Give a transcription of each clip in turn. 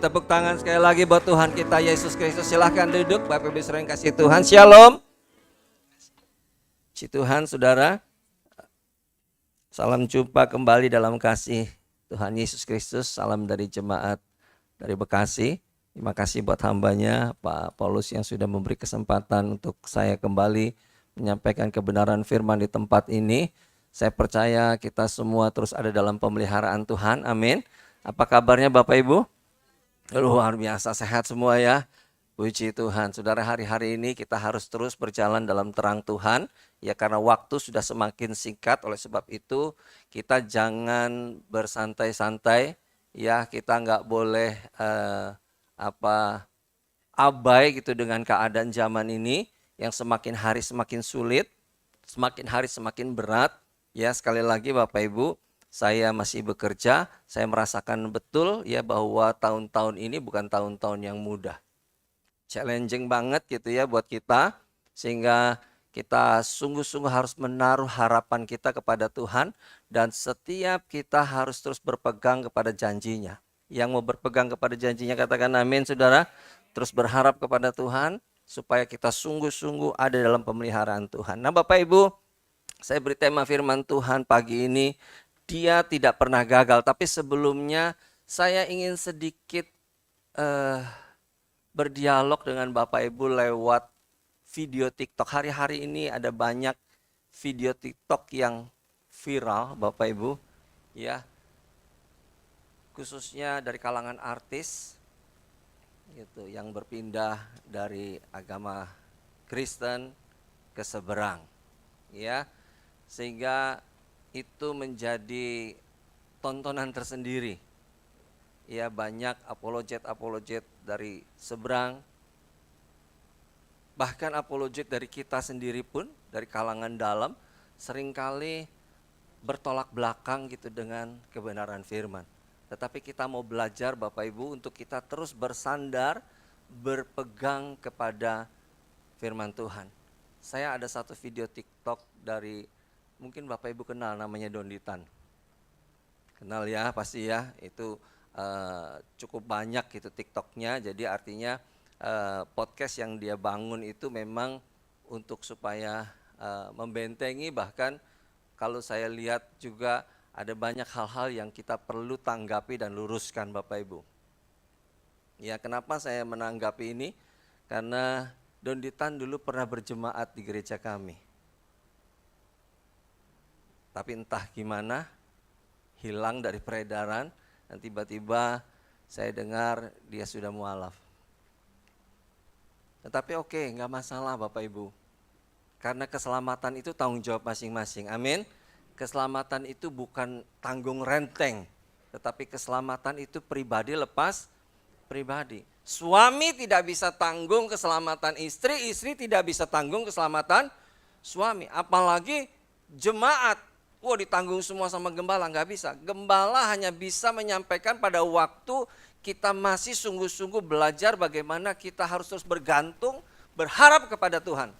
Tepuk tangan sekali lagi buat Tuhan kita Yesus Kristus. Silahkan duduk Bapak Ibu Saudara yang kasih Tuhan. Shalom. Si Tuhan saudara. Salam jumpa kembali dalam kasih Tuhan Yesus Kristus. Salam dari jemaat dari Bekasi. Terima kasih buat hambanya Pak Paulus yang sudah memberi kesempatan untuk saya kembali menyampaikan kebenaran firman di tempat ini. Saya percaya kita semua terus ada dalam pemeliharaan Tuhan. Amin. Apa kabarnya Bapak Ibu? Luar biasa, sehat semua ya. Puji Tuhan. Saudara, hari-hari ini kita harus terus berjalan dalam terang Tuhan. Ya, karena waktu sudah semakin singkat. Oleh sebab itu kita jangan bersantai-santai. Ya, kita nggak boleh abai gitu dengan keadaan zaman ini yang semakin hari semakin sulit, semakin hari semakin berat. Ya, sekali lagi Bapak Ibu, saya masih bekerja, saya merasakan betul ya bahwa tahun-tahun ini bukan tahun-tahun yang mudah. Challenging banget gitu ya buat kita, sehingga kita sungguh-sungguh harus menaruh harapan kita kepada Tuhan dan setiap kita harus terus berpegang kepada janjinya. Yang mau berpegang kepada janjinya katakan amin saudara, terus berharap kepada Tuhan supaya kita sungguh-sungguh ada dalam pemeliharaan Tuhan. Nah Bapak Ibu, saya beri tema firman Tuhan pagi ini. Dia tidak pernah gagal, tapi sebelumnya saya ingin sedikit berdialog dengan Bapak Ibu lewat video TikTok. Hari-hari ini ada banyak video TikTok yang viral Bapak Ibu, ya, khususnya dari kalangan artis, gitu, yang berpindah dari agama Kristen ke seberang, ya, sehingga itu menjadi tontonan tersendiri. Ya, banyak apologet dari seberang. Bahkan apologet dari kita sendiri pun, dari kalangan dalam, seringkali bertolak belakang gitu dengan kebenaran firman. Tetapi kita mau belajar Bapak Ibu untuk kita terus bersandar, berpegang kepada firman Tuhan. Saya ada satu video TikTok dari, mungkin Bapak Ibu kenal, namanya Donditan. Kenal ya pasti ya, itu cukup banyak gitu TikToknya. Jadi artinya podcast yang dia bangun itu memang untuk supaya membentengi, bahkan kalau saya lihat juga ada banyak hal-hal yang kita perlu tanggapi dan luruskan Bapak Ibu. Ya, kenapa saya menanggapi ini? Karena Donditan dulu pernah berjemaat di gereja kami. Tapi entah gimana, hilang dari peredaran, dan tiba-tiba saya dengar dia sudah mualaf. Tetapi oke, nggak masalah Bapak Ibu. Karena keselamatan itu tanggung jawab masing-masing, amin. Keselamatan itu bukan tanggung renteng, tetapi keselamatan itu pribadi lepas pribadi. Suami tidak bisa tanggung keselamatan istri, istri tidak bisa tanggung keselamatan suami. Apalagi jemaat. Wah, ditanggung semua sama gembala, nggak bisa. Gembala hanya bisa menyampaikan pada waktu kita masih sungguh-sungguh belajar bagaimana kita harus terus bergantung, berharap kepada Tuhan.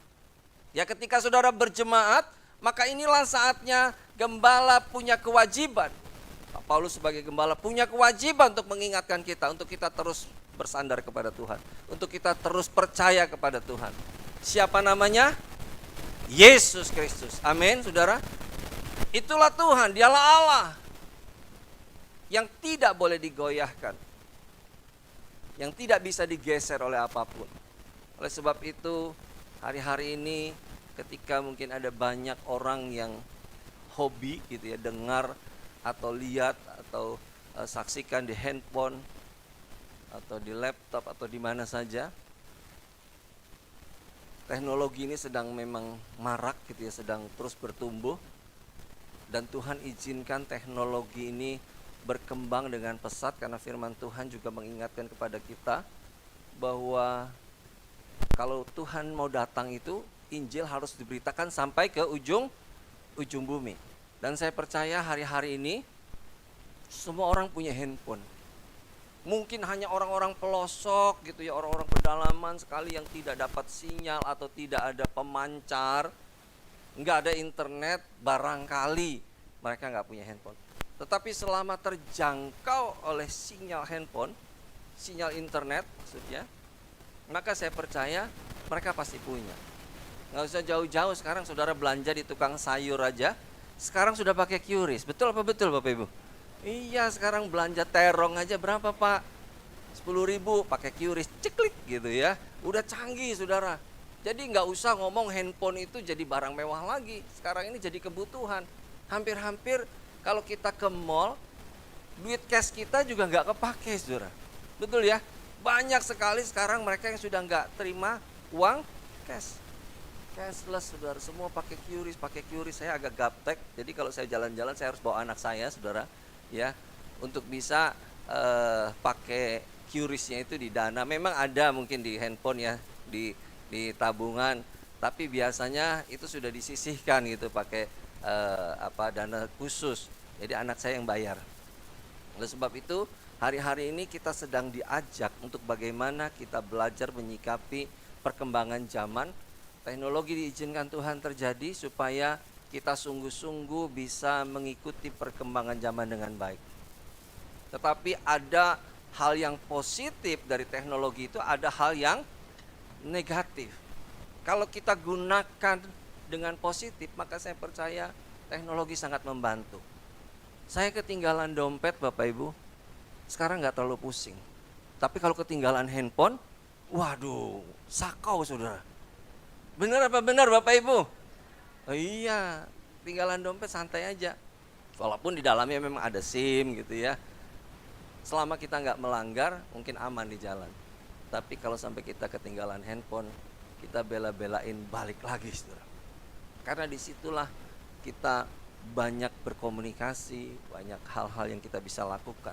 Ya, ketika saudara berjemaat, maka inilah saatnya gembala punya kewajiban. Pak Paulus sebagai gembala punya kewajiban untuk mengingatkan kita, untuk kita terus bersandar kepada Tuhan, untuk kita terus percaya kepada Tuhan. Siapa namanya? Yesus Kristus. Amin, saudara. Itulah Tuhan, dialah Allah yang tidak boleh digoyahkan, yang tidak bisa digeser oleh apapun. Oleh sebab itu hari-hari ini ketika mungkin ada banyak orang yang hobi gitu ya, dengar atau lihat atau saksikan di handphone atau di laptop atau di mana saja, teknologi ini sedang memang marak gitu ya, sedang terus bertumbuh. Dan Tuhan izinkan teknologi ini berkembang dengan pesat karena firman Tuhan juga mengingatkan kepada kita bahwa kalau Tuhan mau datang itu Injil harus diberitakan sampai ke ujung bumi. Dan saya percaya hari-hari ini semua orang punya handphone. Mungkin hanya orang-orang pelosok gitu ya, orang-orang pedalaman sekali yang tidak dapat sinyal atau tidak ada pemancar, nggak ada internet, barangkali mereka nggak punya handphone. Tetapi selama terjangkau oleh sinyal handphone, sinyal internet maksudnya, maka saya percaya mereka pasti punya. Nggak usah jauh-jauh, sekarang saudara belanja di tukang sayur aja, sekarang sudah pakai QRIS. Betul apa betul Bapak Ibu? Iya, sekarang belanja terong aja berapa Pak? 10.000 pakai QRIS, ceklik gitu ya. Udah canggih saudara. Jadi nggak usah ngomong handphone itu jadi barang mewah lagi. Sekarang ini jadi kebutuhan. Hampir-hampir kalau kita ke mall, duit cash kita juga nggak kepake saudara. Betul ya? Banyak sekali sekarang mereka yang sudah nggak terima uang cash. Cashless saudara, semua pakai QRIS, Saya agak gaptek. Jadi kalau saya jalan-jalan saya harus bawa anak saya saudara, ya, untuk bisa pakai QRIS-nya itu di Dana. Memang ada mungkin di handphone ya, di tabungan, tapi biasanya itu sudah disisihkan gitu pakai dana khusus. Jadi anak saya yang bayar. Oleh sebab itu hari-hari ini kita sedang diajak untuk bagaimana kita belajar menyikapi perkembangan zaman. Teknologi diizinkan Tuhan terjadi supaya kita sungguh-sungguh bisa mengikuti perkembangan zaman dengan baik. Tetapi ada hal yang positif dari teknologi itu, ada hal yang negatif. Kalau kita gunakan dengan positif, maka saya percaya teknologi sangat membantu. Saya ketinggalan dompet Bapak Ibu, sekarang nggak terlalu pusing. Tapi kalau ketinggalan handphone, waduh, sakau saudara. Benar apa benar Bapak Ibu? Oh iya, tinggalan dompet santai aja. Walaupun di dalamnya memang ada SIM gitu ya. Selama kita nggak melanggar, mungkin aman di jalan. Tapi kalau sampai kita ketinggalan handphone, kita bela-belain balik lagi saudara. Karena disitulah kita banyak berkomunikasi, banyak hal-hal yang kita bisa lakukan.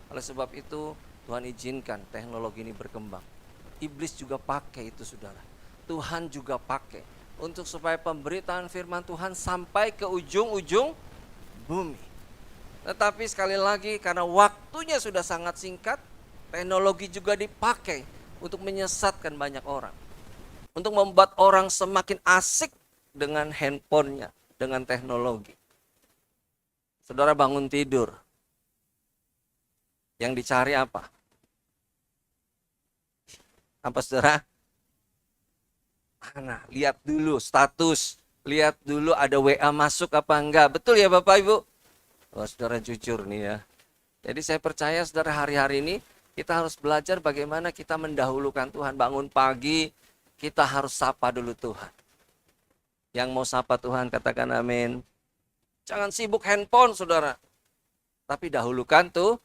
Oleh sebab itu Tuhan izinkan teknologi ini berkembang. Iblis juga pakai itu saudara. Tuhan juga pakai untuk supaya pemberitaan firman Tuhan sampai ke ujung-ujung bumi. Tetapi sekali lagi karena waktunya sudah sangat singkat, teknologi juga dipakai untuk menyesatkan banyak orang. Untuk membuat orang semakin asik dengan handphonenya, dengan teknologi. Saudara bangun tidur, yang dicari apa? Apa saudara? Nah, lihat dulu status, lihat dulu ada WA masuk apa enggak. Betul ya Bapak Ibu? Wah, saudara jujur nih ya. Jadi saya percaya saudara hari-hari ini kita harus belajar bagaimana kita mendahulukan Tuhan. Bangun pagi, kita harus sapa dulu Tuhan. Yang mau sapa Tuhan katakan amin. Jangan sibuk handphone saudara. Tapi dahulukan tuh.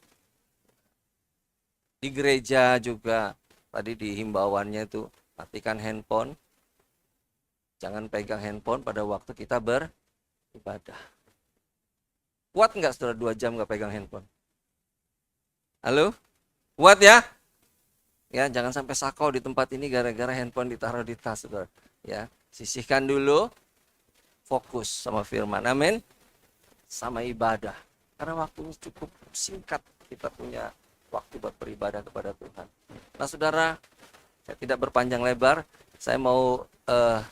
Di gereja juga, tadi di himbauannya itu, matikan handphone. Jangan pegang handphone pada waktu kita beribadah. Kuat nggak saudara 2 jam nggak pegang handphone? Halo? Kuat ya? Ya, jangan sampai sakau di tempat ini gara-gara handphone ditaruh di tas saudara. Ya, sisihkan dulu, fokus sama firman. Amin. Sama ibadah. Karena waktunya cukup singkat, kita punya waktu buat beribadah kepada Tuhan. Nah saudara, saya tidak berpanjang lebar. Saya mau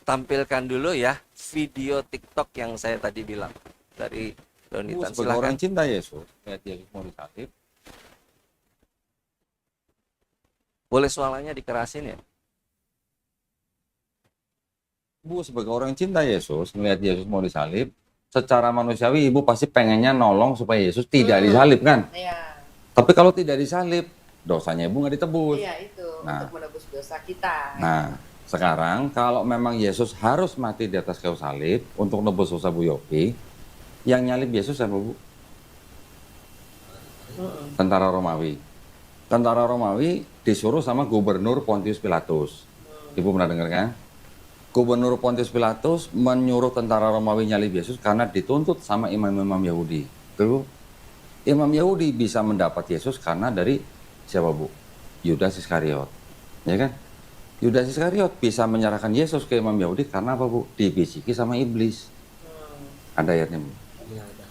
tampilkan dulu ya video TikTok yang saya tadi bilang dari Donitan. Sebagai orang cinta Yesus, lihat Yesus mau disalib. Boleh suaranya dikerasin ya? Bu, sebagai orang cinta Yesus, melihat Yesus mau disalib, secara manusiawi ibu pasti pengennya nolong supaya Yesus tidak disalib kan? Iya. Tapi kalau tidak disalib, dosanya ibu nggak ditebus. Iya itu, Nah. untuk menebus dosa kita. Nah, sekarang kalau memang Yesus harus mati di atas kayu salib untuk nebus dosa Bu Yopi, yang nyalib Yesus siapa Bu? Tentara Romawi. Tentara Romawi disuruh sama Gubernur Pontius Pilatus. Ibu pernah dengar kan? Gubernur Pontius Pilatus menyuruh tentara Romawi nyalib Yesus karena dituntut sama imam-imam Yahudi. Tuh, imam Yahudi bisa mendapat Yesus karena dari siapa Bu? Yudas Iskariot. Ya kan? Yudas Iskariot bisa menyerahkan Yesus ke imam Yahudi karena apa Bu? Dibisiki sama iblis. Ada ayatnya Bu? Iya, ada.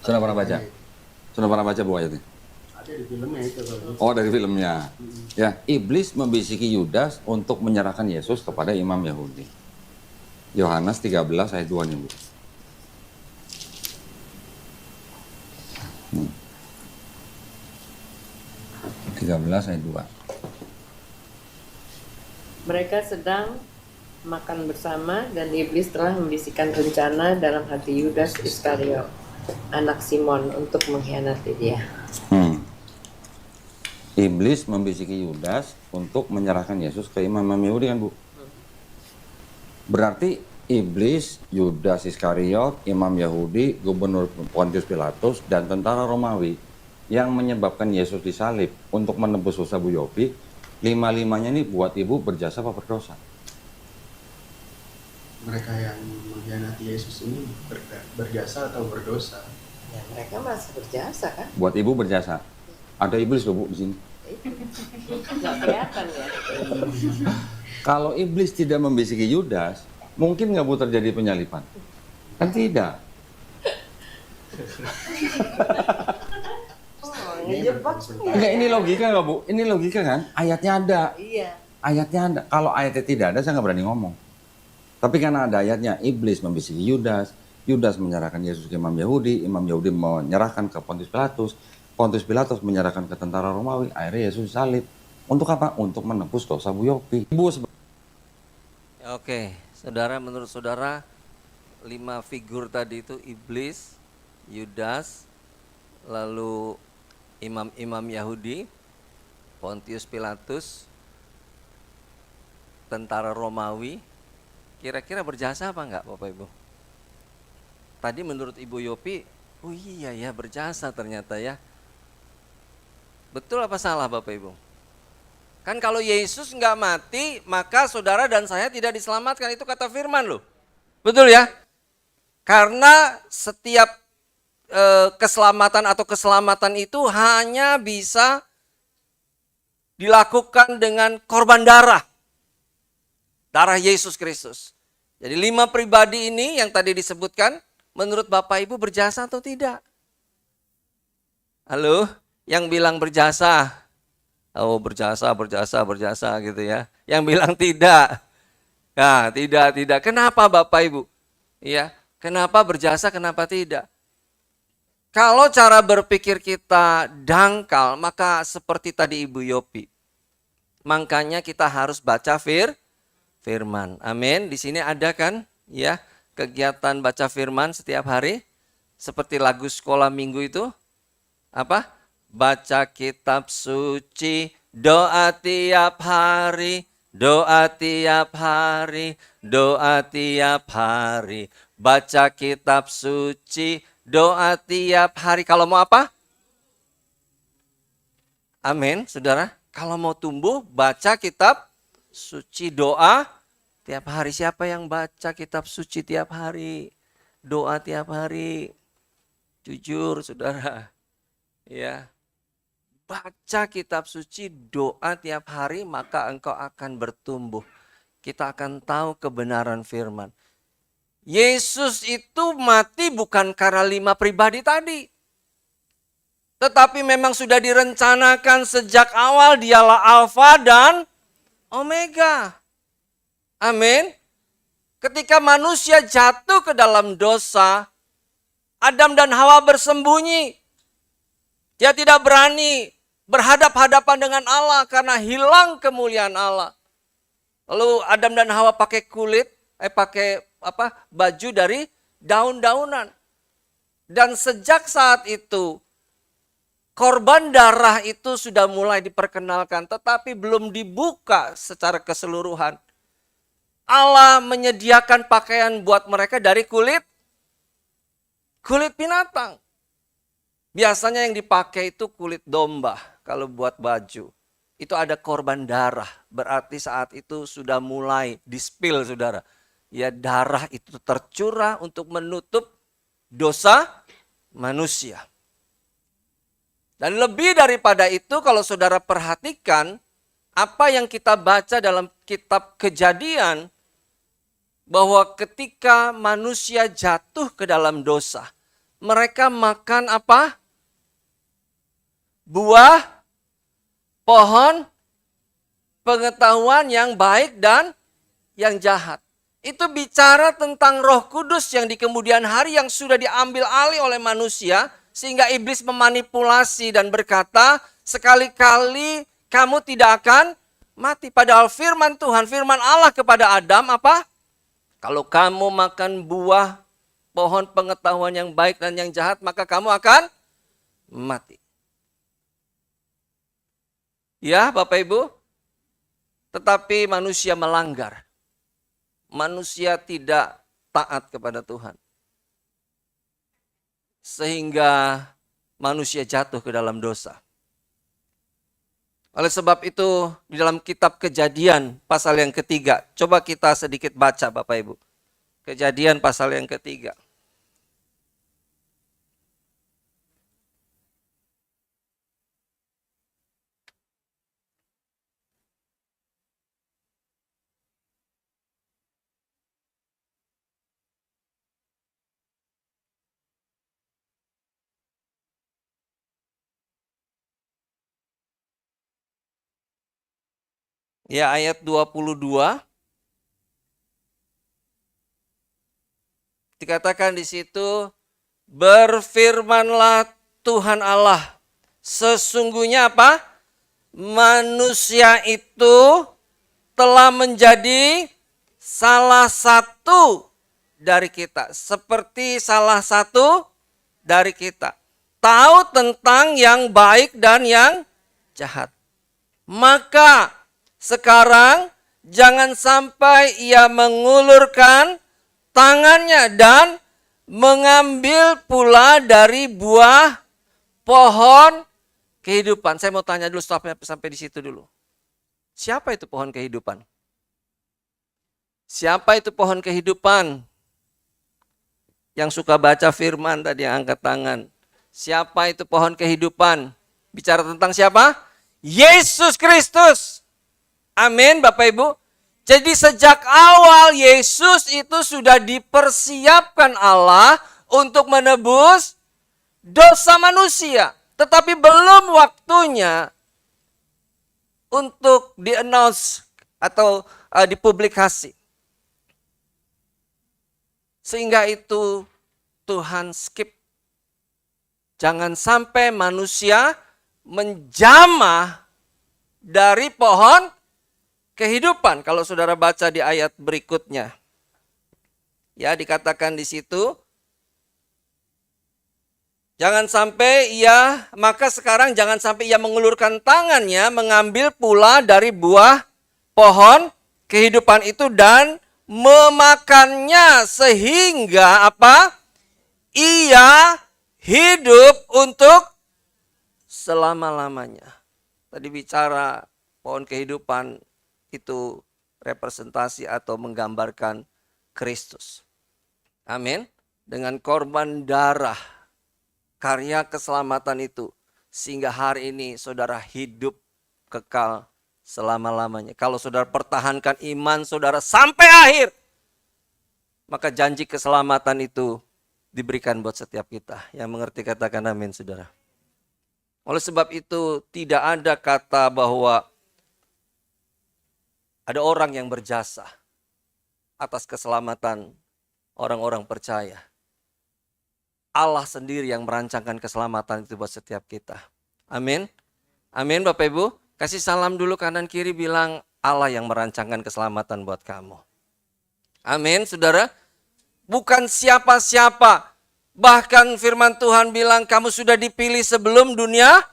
Sudah pernah baca? Sudah pernah baca Bu ayatnya? Ada di filmnya itu. Oh, dari filmnya. Ya, iblis membisiki Yudas untuk menyerahkan Yesus kepada imam Yahudi. Yohanes 13 ayat 2 nih Bu. 13 ayat 2. Mereka sedang makan bersama dan iblis telah membisikkan rencana dalam hati Yudas Iskariot, anak Simon, untuk mengkhianati dia. Iblis membisiki Yudas untuk menyerahkan Yesus ke imam-imam Yahudi kan, Bu? Berarti iblis, Yudas Iskariot, imam Yahudi, gubernur Pontius Pilatus, dan tentara Romawi yang menyebabkan Yesus disalib untuk menebus dosa Bu Yopi, lima-limanya ini buat ibu berjasa apa berdosa? Mereka yang mengkhianati Yesus ini berjasa atau berdosa? Ya, mereka masih berjasa kan? Buat ibu berjasa. Ada iblis loh, Bu, di sini. Nggak kelihatan ya. Kalau iblis tidak membisiki Yudas, mungkin nggak Bu terjadi penyalipan? Kan tidak. Oh, ngejebak. Enggak, ini logika nggak Bu? Ini logika kan? Ayatnya ada. Iya. Ayatnya ada. Kalau ayatnya tidak ada, saya nggak berani ngomong. Tapi karena ada ayatnya, iblis membisiki Yudas, Yudas menyerahkan Yesus ke imam Yahudi menyerahkan ke Pontius Pilatus menyerahkan ke tentara Romawi, akhirnya Yesus salib. Untuk apa? Untuk menebus dosa Bu Yopi. Oke, saudara, menurut saudara 5 figur tadi itu iblis, Yudas, lalu imam-imam Yahudi, Pontius Pilatus, tentara Romawi, kira-kira berjasa apa enggak Bapak Ibu? Tadi menurut Ibu Yopi, oh iya ya berjasa ternyata ya. Betul apa salah Bapak Ibu? Kan kalau Yesus nggak mati, maka saudara dan saya tidak diselamatkan. Itu kata firman loh. Betul ya? Karena setiap keselamatan atau keselamatan itu hanya bisa dilakukan dengan korban darah. Darah Yesus Kristus. Jadi 5 pribadi ini yang tadi disebutkan, menurut Bapak Ibu berjasa atau tidak? Halo? Yang bilang berjasa. Oh berjasa gitu ya. Yang bilang tidak. Nah, tidak. Kenapa Bapak Ibu? Ya, kenapa berjasa, kenapa tidak? Kalau cara berpikir kita dangkal, maka seperti tadi Ibu Yopi. Makanya kita harus baca firman. Amin. Di sini ada kan ya kegiatan baca firman setiap hari. Seperti lagu sekolah minggu itu. Apa? Baca kitab suci, doa tiap hari, doa tiap hari, doa tiap hari. Baca kitab suci, doa tiap hari. Kalau mau apa? Amin, saudara. Kalau mau tumbuh, baca kitab suci, doa tiap hari. Siapa yang baca kitab suci tiap hari? Doa tiap hari. Jujur, saudara. Ya. Baca kitab suci, doa tiap hari, maka engkau akan bertumbuh. Kita akan tahu kebenaran firman. Yesus itu mati bukan karena 5 pribadi tadi. Tetapi memang sudah direncanakan sejak awal, dialah Alfa dan Omega. Amin. Ketika manusia jatuh ke dalam dosa, Adam dan Hawa bersembunyi. Dia tidak berani berhadap-hadapan dengan Allah karena hilang kemuliaan Allah. Lalu Adam dan Hawa pakai baju dari daun-daunan. Dan sejak saat itu korban darah itu sudah mulai diperkenalkan, tetapi belum dibuka secara keseluruhan. Allah menyediakan pakaian buat mereka dari kulit binatang. Biasanya yang dipakai itu kulit domba kalau buat baju. Itu ada korban darah. Berarti saat itu sudah mulai di-spill, saudara. Ya, darah itu tercurah untuk menutup dosa manusia. Dan lebih daripada itu, kalau saudara perhatikan apa yang kita baca dalam kitab Kejadian, bahwa ketika manusia jatuh ke dalam dosa, mereka makan apa? Buah pohon pengetahuan yang baik dan yang jahat. Itu bicara tentang Roh Kudus yang di kemudian hari yang sudah diambil alih oleh manusia, sehingga iblis memanipulasi dan berkata, sekali-kali kamu tidak akan mati. Padahal firman Tuhan, firman Allah kepada Adam apa? Kalau kamu makan buah pohon pengetahuan yang baik dan yang jahat, maka kamu akan mati. Ya Bapak Ibu, tetapi manusia melanggar. Manusia tidak taat kepada Tuhan. Sehingga manusia jatuh ke dalam dosa. Oleh sebab itu, di dalam kitab Kejadian pasal yang ketiga, coba kita sedikit baca Bapak Ibu. Kejadian pasal yang ketiga. Ya, ayat 22. Dikatakan di situ, berfirmanlah Tuhan Allah. Sesungguhnya apa? Manusia itu telah menjadi salah satu dari kita. Seperti salah satu dari kita. Tahu tentang yang baik dan yang jahat. Maka sekarang jangan sampai ia mengulurkan tangannya dan mengambil pula dari buah pohon kehidupan. Saya mau tanya dulu sampai di situ dulu. Siapa itu pohon kehidupan? Siapa itu pohon kehidupan? Yang suka baca firman tadi yang angkat tangan. Siapa itu pohon kehidupan? Bicara tentang siapa? Yesus Kristus. Amin Bapak Ibu. Jadi sejak awal Yesus itu sudah dipersiapkan Allah untuk menebus dosa manusia. Tetapi belum waktunya untuk di-announce atau dipublikasi. Sehingga itu Tuhan skip. Jangan sampai manusia menjamah dari pohon kehidupan. Kalau saudara baca di ayat berikutnya. Ya, dikatakan di situ. Maka sekarang jangan sampai ia mengulurkan tangannya, mengambil pula dari buah pohon kehidupan itu dan memakannya sehingga apa? Ia hidup untuk selama-lamanya. Tadi bicara pohon kehidupan itu representasi atau menggambarkan Kristus. Amin. Dengan korban darah, karya keselamatan itu, sehingga hari ini saudara hidup kekal selama-lamanya. Kalau saudara pertahankan iman saudara sampai akhir, maka janji keselamatan itu diberikan buat setiap kita. Yang mengerti katakan amin saudara. Oleh sebab itu tidak ada kata bahwa ada orang yang berjasa atas keselamatan orang-orang percaya. Allah sendiri yang merancangkan keselamatan itu buat setiap kita. Amin. Amin Bapak Ibu. Kasih salam dulu kanan kiri, bilang Allah yang merancangkan keselamatan buat kamu. Amin saudara. Bukan siapa-siapa. Bahkan firman Tuhan bilang kamu sudah dipilih sebelum dunia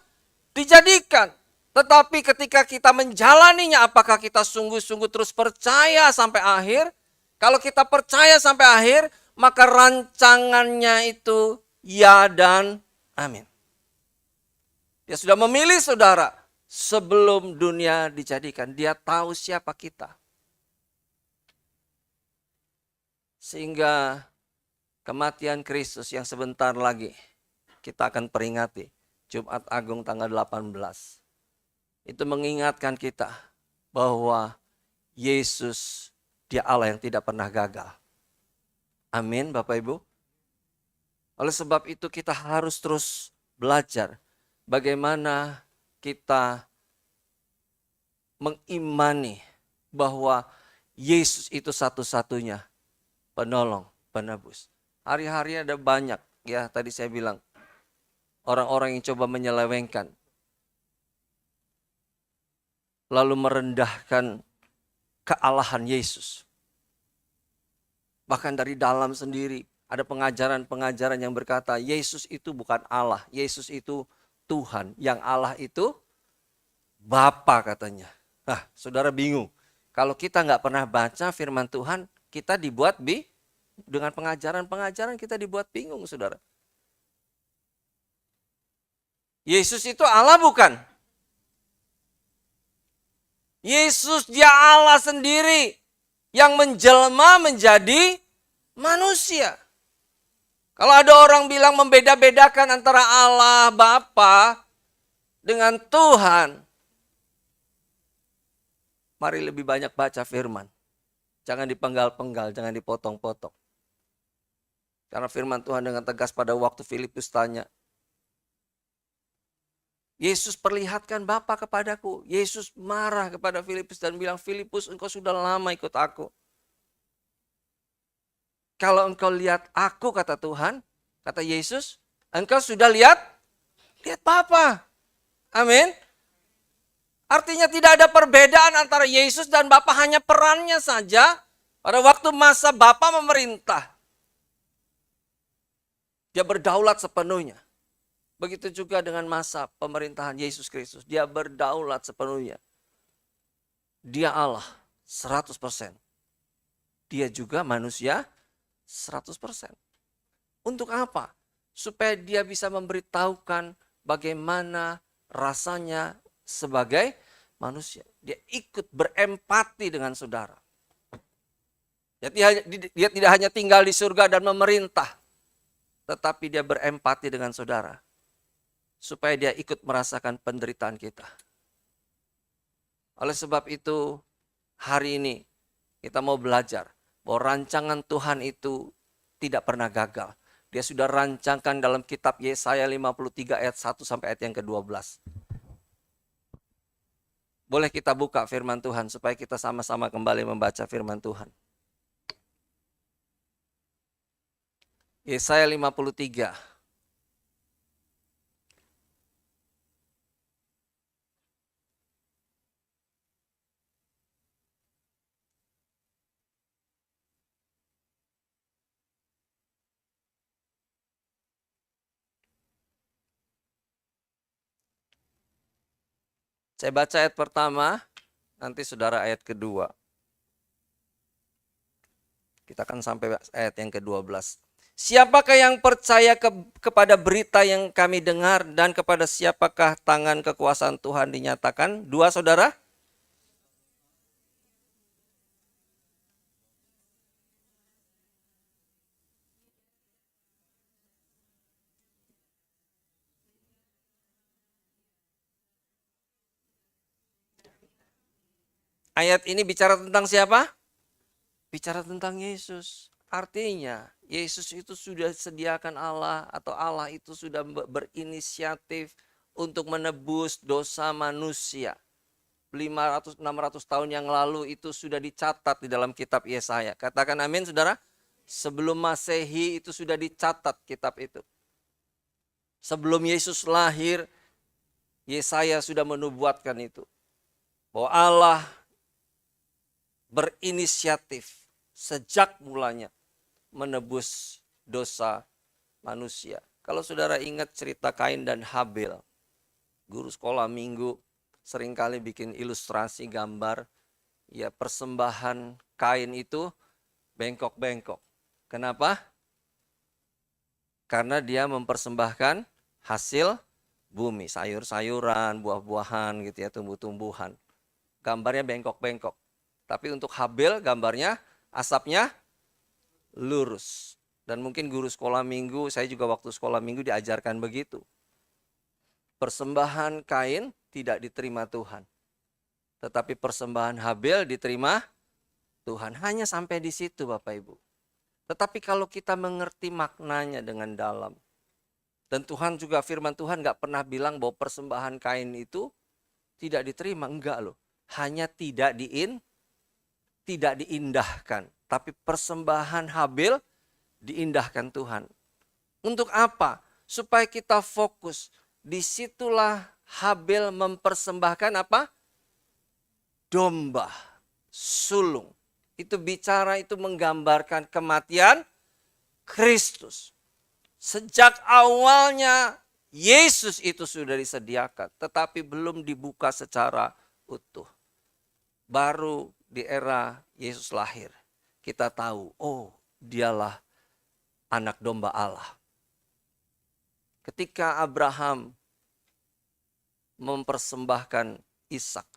dijadikan. Tetapi ketika kita menjalaninya, apakah kita sungguh-sungguh terus percaya sampai akhir? Kalau kita percaya sampai akhir, maka rancangannya itu ya dan amin. Dia sudah memilih saudara sebelum dunia dijadikan. Dia tahu siapa kita. Sehingga kematian Kristus yang sebentar lagi kita akan peringati. Jumat Agung tanggal 18. Itu mengingatkan kita bahwa Yesus dia Allah yang tidak pernah gagal. Amin Bapak Ibu. Oleh sebab itu kita harus terus belajar bagaimana kita mengimani bahwa Yesus itu satu-satunya penolong, penebus. Hari-hari ada banyak, ya tadi saya bilang, orang-orang yang coba menyelewengkan. lalu merendahkan kealahan Yesus. Bahkan dari dalam sendiri ada pengajaran-pengajaran yang berkata Yesus itu bukan Allah, Yesus itu Tuhan, yang Allah itu Bapa katanya. Nah, saudara bingung. Kalau kita nggak pernah baca firman Tuhan, kita dibuat dengan pengajaran-pengajaran kita dibuat bingung, saudara. Yesus itu Allah bukan? Yesus dia Allah sendiri yang menjelma menjadi manusia. Kalau ada orang bilang membeda-bedakan antara Allah Bapa dengan Tuhan, mari lebih banyak baca firman. Jangan dipenggal-penggal, jangan dipotong-potong. Karena firman Tuhan dengan tegas pada waktu Filipus tanya, Yesus perlihatkan Bapa kepadaku. Yesus marah kepada Filipus dan bilang, Filipus engkau sudah lama ikut aku. Kalau engkau lihat aku, kata Tuhan, kata Yesus, engkau sudah lihat Bapa. Amin. Artinya tidak ada perbedaan antara Yesus dan Bapa, hanya perannya saja pada waktu masa Bapa memerintah. Dia berdaulat sepenuhnya. Begitu juga dengan masa pemerintahan Yesus Kristus. Dia berdaulat sepenuhnya. Dia Allah 100%. Dia juga manusia 100%. Untuk apa? Supaya dia bisa memberitahukan bagaimana rasanya sebagai manusia. Dia ikut berempati dengan saudara. Dia tidak hanya tinggal di surga dan memerintah. Tetapi dia berempati dengan saudara. Supaya dia ikut merasakan penderitaan kita. Oleh sebab itu, hari ini kita mau belajar bahwa rancangan Tuhan itu tidak pernah gagal. Dia sudah rancangkan dalam kitab Yesaya 53 ayat 1 sampai ayat yang ke-12. Boleh kita buka firman Tuhan supaya kita sama-sama kembali membaca firman Tuhan. Yesaya 53. Saya baca ayat pertama, nanti saudara ayat kedua. Kita akan sampai ayat yang ke-12. Siapakah yang percaya kepada berita yang kami dengar dan kepada siapakah tangan kekuasaan Tuhan dinyatakan? Dua saudara? Ayat ini bicara tentang siapa? Bicara tentang Yesus. Artinya Yesus itu sudah sediakan Allah atau Allah itu sudah berinisiatif untuk menebus dosa manusia. 500-600 tahun yang lalu itu sudah dicatat di dalam kitab Yesaya. Katakan amin saudara. Sebelum Masehi itu sudah dicatat kitab itu. Sebelum Yesus lahir, Yesaya sudah menubuatkan itu. Bahwa Allah berinisiatif sejak mulanya menebus dosa manusia. Kalau saudara ingat cerita Kain dan Habil, guru sekolah minggu seringkali bikin ilustrasi gambar, ya persembahan Kain itu bengkok-bengkok. Kenapa? Karena dia mempersembahkan hasil bumi, sayur-sayuran, buah-buahan gitu ya, tumbuh-tumbuhan. Gambarnya bengkok-bengkok. Tapi untuk Habil gambarnya asapnya lurus. Dan mungkin guru sekolah minggu, saya juga waktu sekolah minggu diajarkan begitu. Persembahan Kain tidak diterima Tuhan. Tetapi persembahan Habil diterima Tuhan. Hanya sampai di situ Bapak Ibu. Tetapi kalau kita mengerti maknanya dengan dalam. Dan Tuhan juga firman Tuhan gak pernah bilang bahwa persembahan Kain itu tidak diterima. Enggak loh. Hanya tidak diindahkan. Tapi persembahan Habil diindahkan Tuhan. Untuk apa? Supaya kita fokus. Disitulah Habil mempersembahkan apa? domba sulung. Itu bicara, itu menggambarkan kematian Kristus. Sejak awalnya Yesus itu sudah disediakan, tetapi belum dibuka secara utuh. Baru di era Yesus lahir, kita tahu, oh dialah anak domba Allah. Ketika Abraham mempersembahkan Ishak,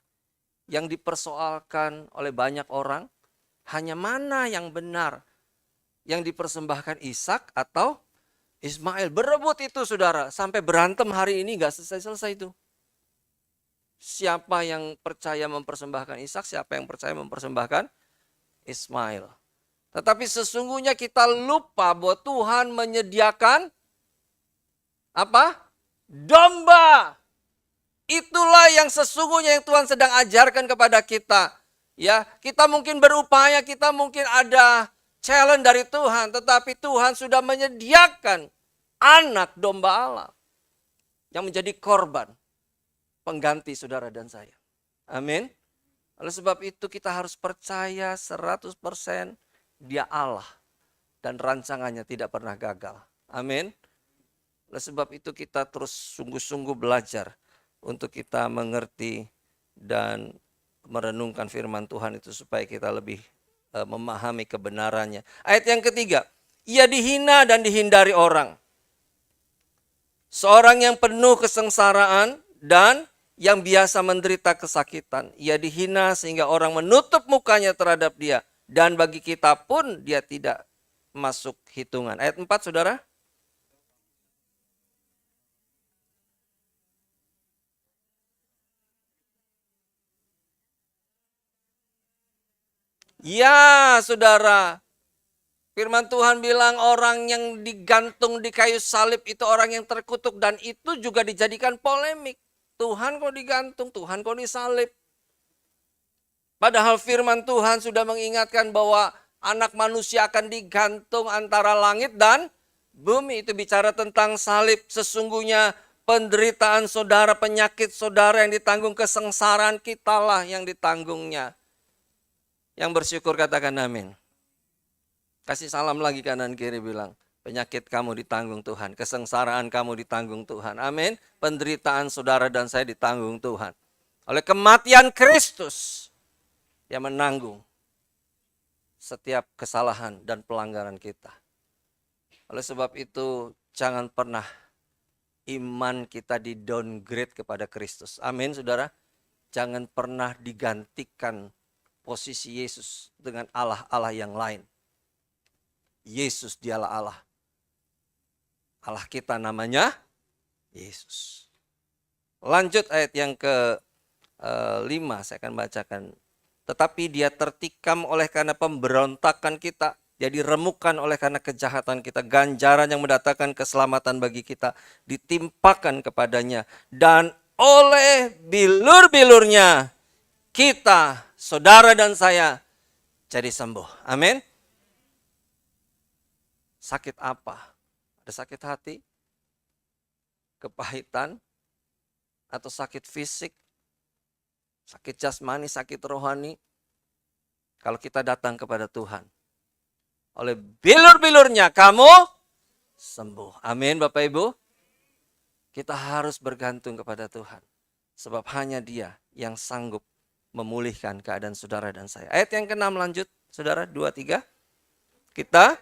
yang dipersoalkan oleh banyak orang, hanya mana yang benar, yang dipersembahkan Ishak atau Ismail. Berebut itu saudara, sampai berantem hari ini gak selesai-selesai itu. Siapa yang percaya mempersembahkan Ishak, siapa yang percaya mempersembahkan Ismail. Tetapi sesungguhnya kita lupa bahwa Tuhan menyediakan apa? Domba. Itulah yang sesungguhnya yang Tuhan sedang ajarkan kepada kita. Ya, kita mungkin berupaya, kita mungkin ada challenge dari Tuhan, tetapi Tuhan sudah menyediakan anak domba Allah yang menjadi korban pengganti saudara dan saya. Amin. Oleh sebab itu kita harus percaya 100% Dia Allah dan rancangannya tidak pernah gagal. Amin. Oleh sebab itu kita terus sungguh-sungguh belajar untuk kita mengerti dan merenungkan firman Tuhan itu supaya kita lebih memahami kebenarannya. Ayat yang ketiga, ia dihina dan dihindari orang. Seorang yang penuh kesengsaraan dan yang biasa menderita kesakitan. Ia dihina sehingga orang menutup mukanya terhadap dia. Dan bagi kita pun dia tidak masuk hitungan. Ayat 4 saudara. Ya saudara, firman Tuhan bilang orang yang digantung di kayu salib itu orang yang terkutuk. Dan itu juga dijadikan polemik. Tuhan kok digantung, Tuhan kok disalib. Padahal firman Tuhan sudah mengingatkan bahwa anak manusia akan digantung antara langit dan bumi. Itu bicara tentang salib. Sesungguhnya penderitaan saudara, penyakit saudara yang ditanggung, kesengsaraan kitalah yang ditanggungnya. Yang bersyukur katakan amin. Kasih salam lagi kanan kiri bilang, penyakit kamu ditanggung Tuhan, kesengsaraan kamu ditanggung Tuhan. Amin. Penderitaan saudara dan saya ditanggung Tuhan. Oleh kematian Kristus, Dia menanggung setiap kesalahan dan pelanggaran kita. Oleh sebab itu, jangan pernah iman kita di downgrade kepada Kristus. Amin, saudara. Jangan pernah digantikan posisi Yesus dengan Allah-Allah yang lain. Yesus dialah Allah. Allah kita namanya Yesus. Lanjut ayat yang ke-5 saya akan bacakan. Tetapi dia tertikam oleh karena pemberontakan kita. Dia diremukan oleh karena kejahatan kita. Ganjaran yang mendatangkan keselamatan bagi kita ditimpakan kepadanya. Dan oleh bilur-bilurnya kita, saudara dan saya, jadi sembuh. Amin. Sakit apa? Ada sakit hati? Kepahitan? Atau sakit fisik? Sakit jasmani, sakit rohani. Kalau kita datang kepada Tuhan, oleh bilur-bilurnya kamu sembuh. Amin Bapak Ibu. Kita harus bergantung kepada Tuhan. Sebab hanya Dia yang sanggup memulihkan keadaan saudara dan saya. Ayat yang ke-6 lanjut. Saudara 2-3. Kita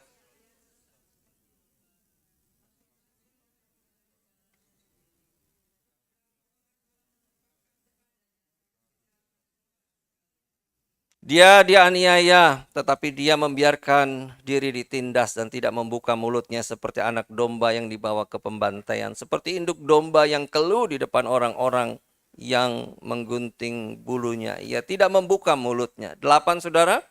Dia dianiaya, tetapi dia membiarkan diri ditindas dan tidak membuka mulutnya seperti anak domba yang dibawa ke pembantaian. Seperti induk domba yang keluh di depan orang-orang yang menggunting bulunya. Ia tidak membuka mulutnya. 8 saudara.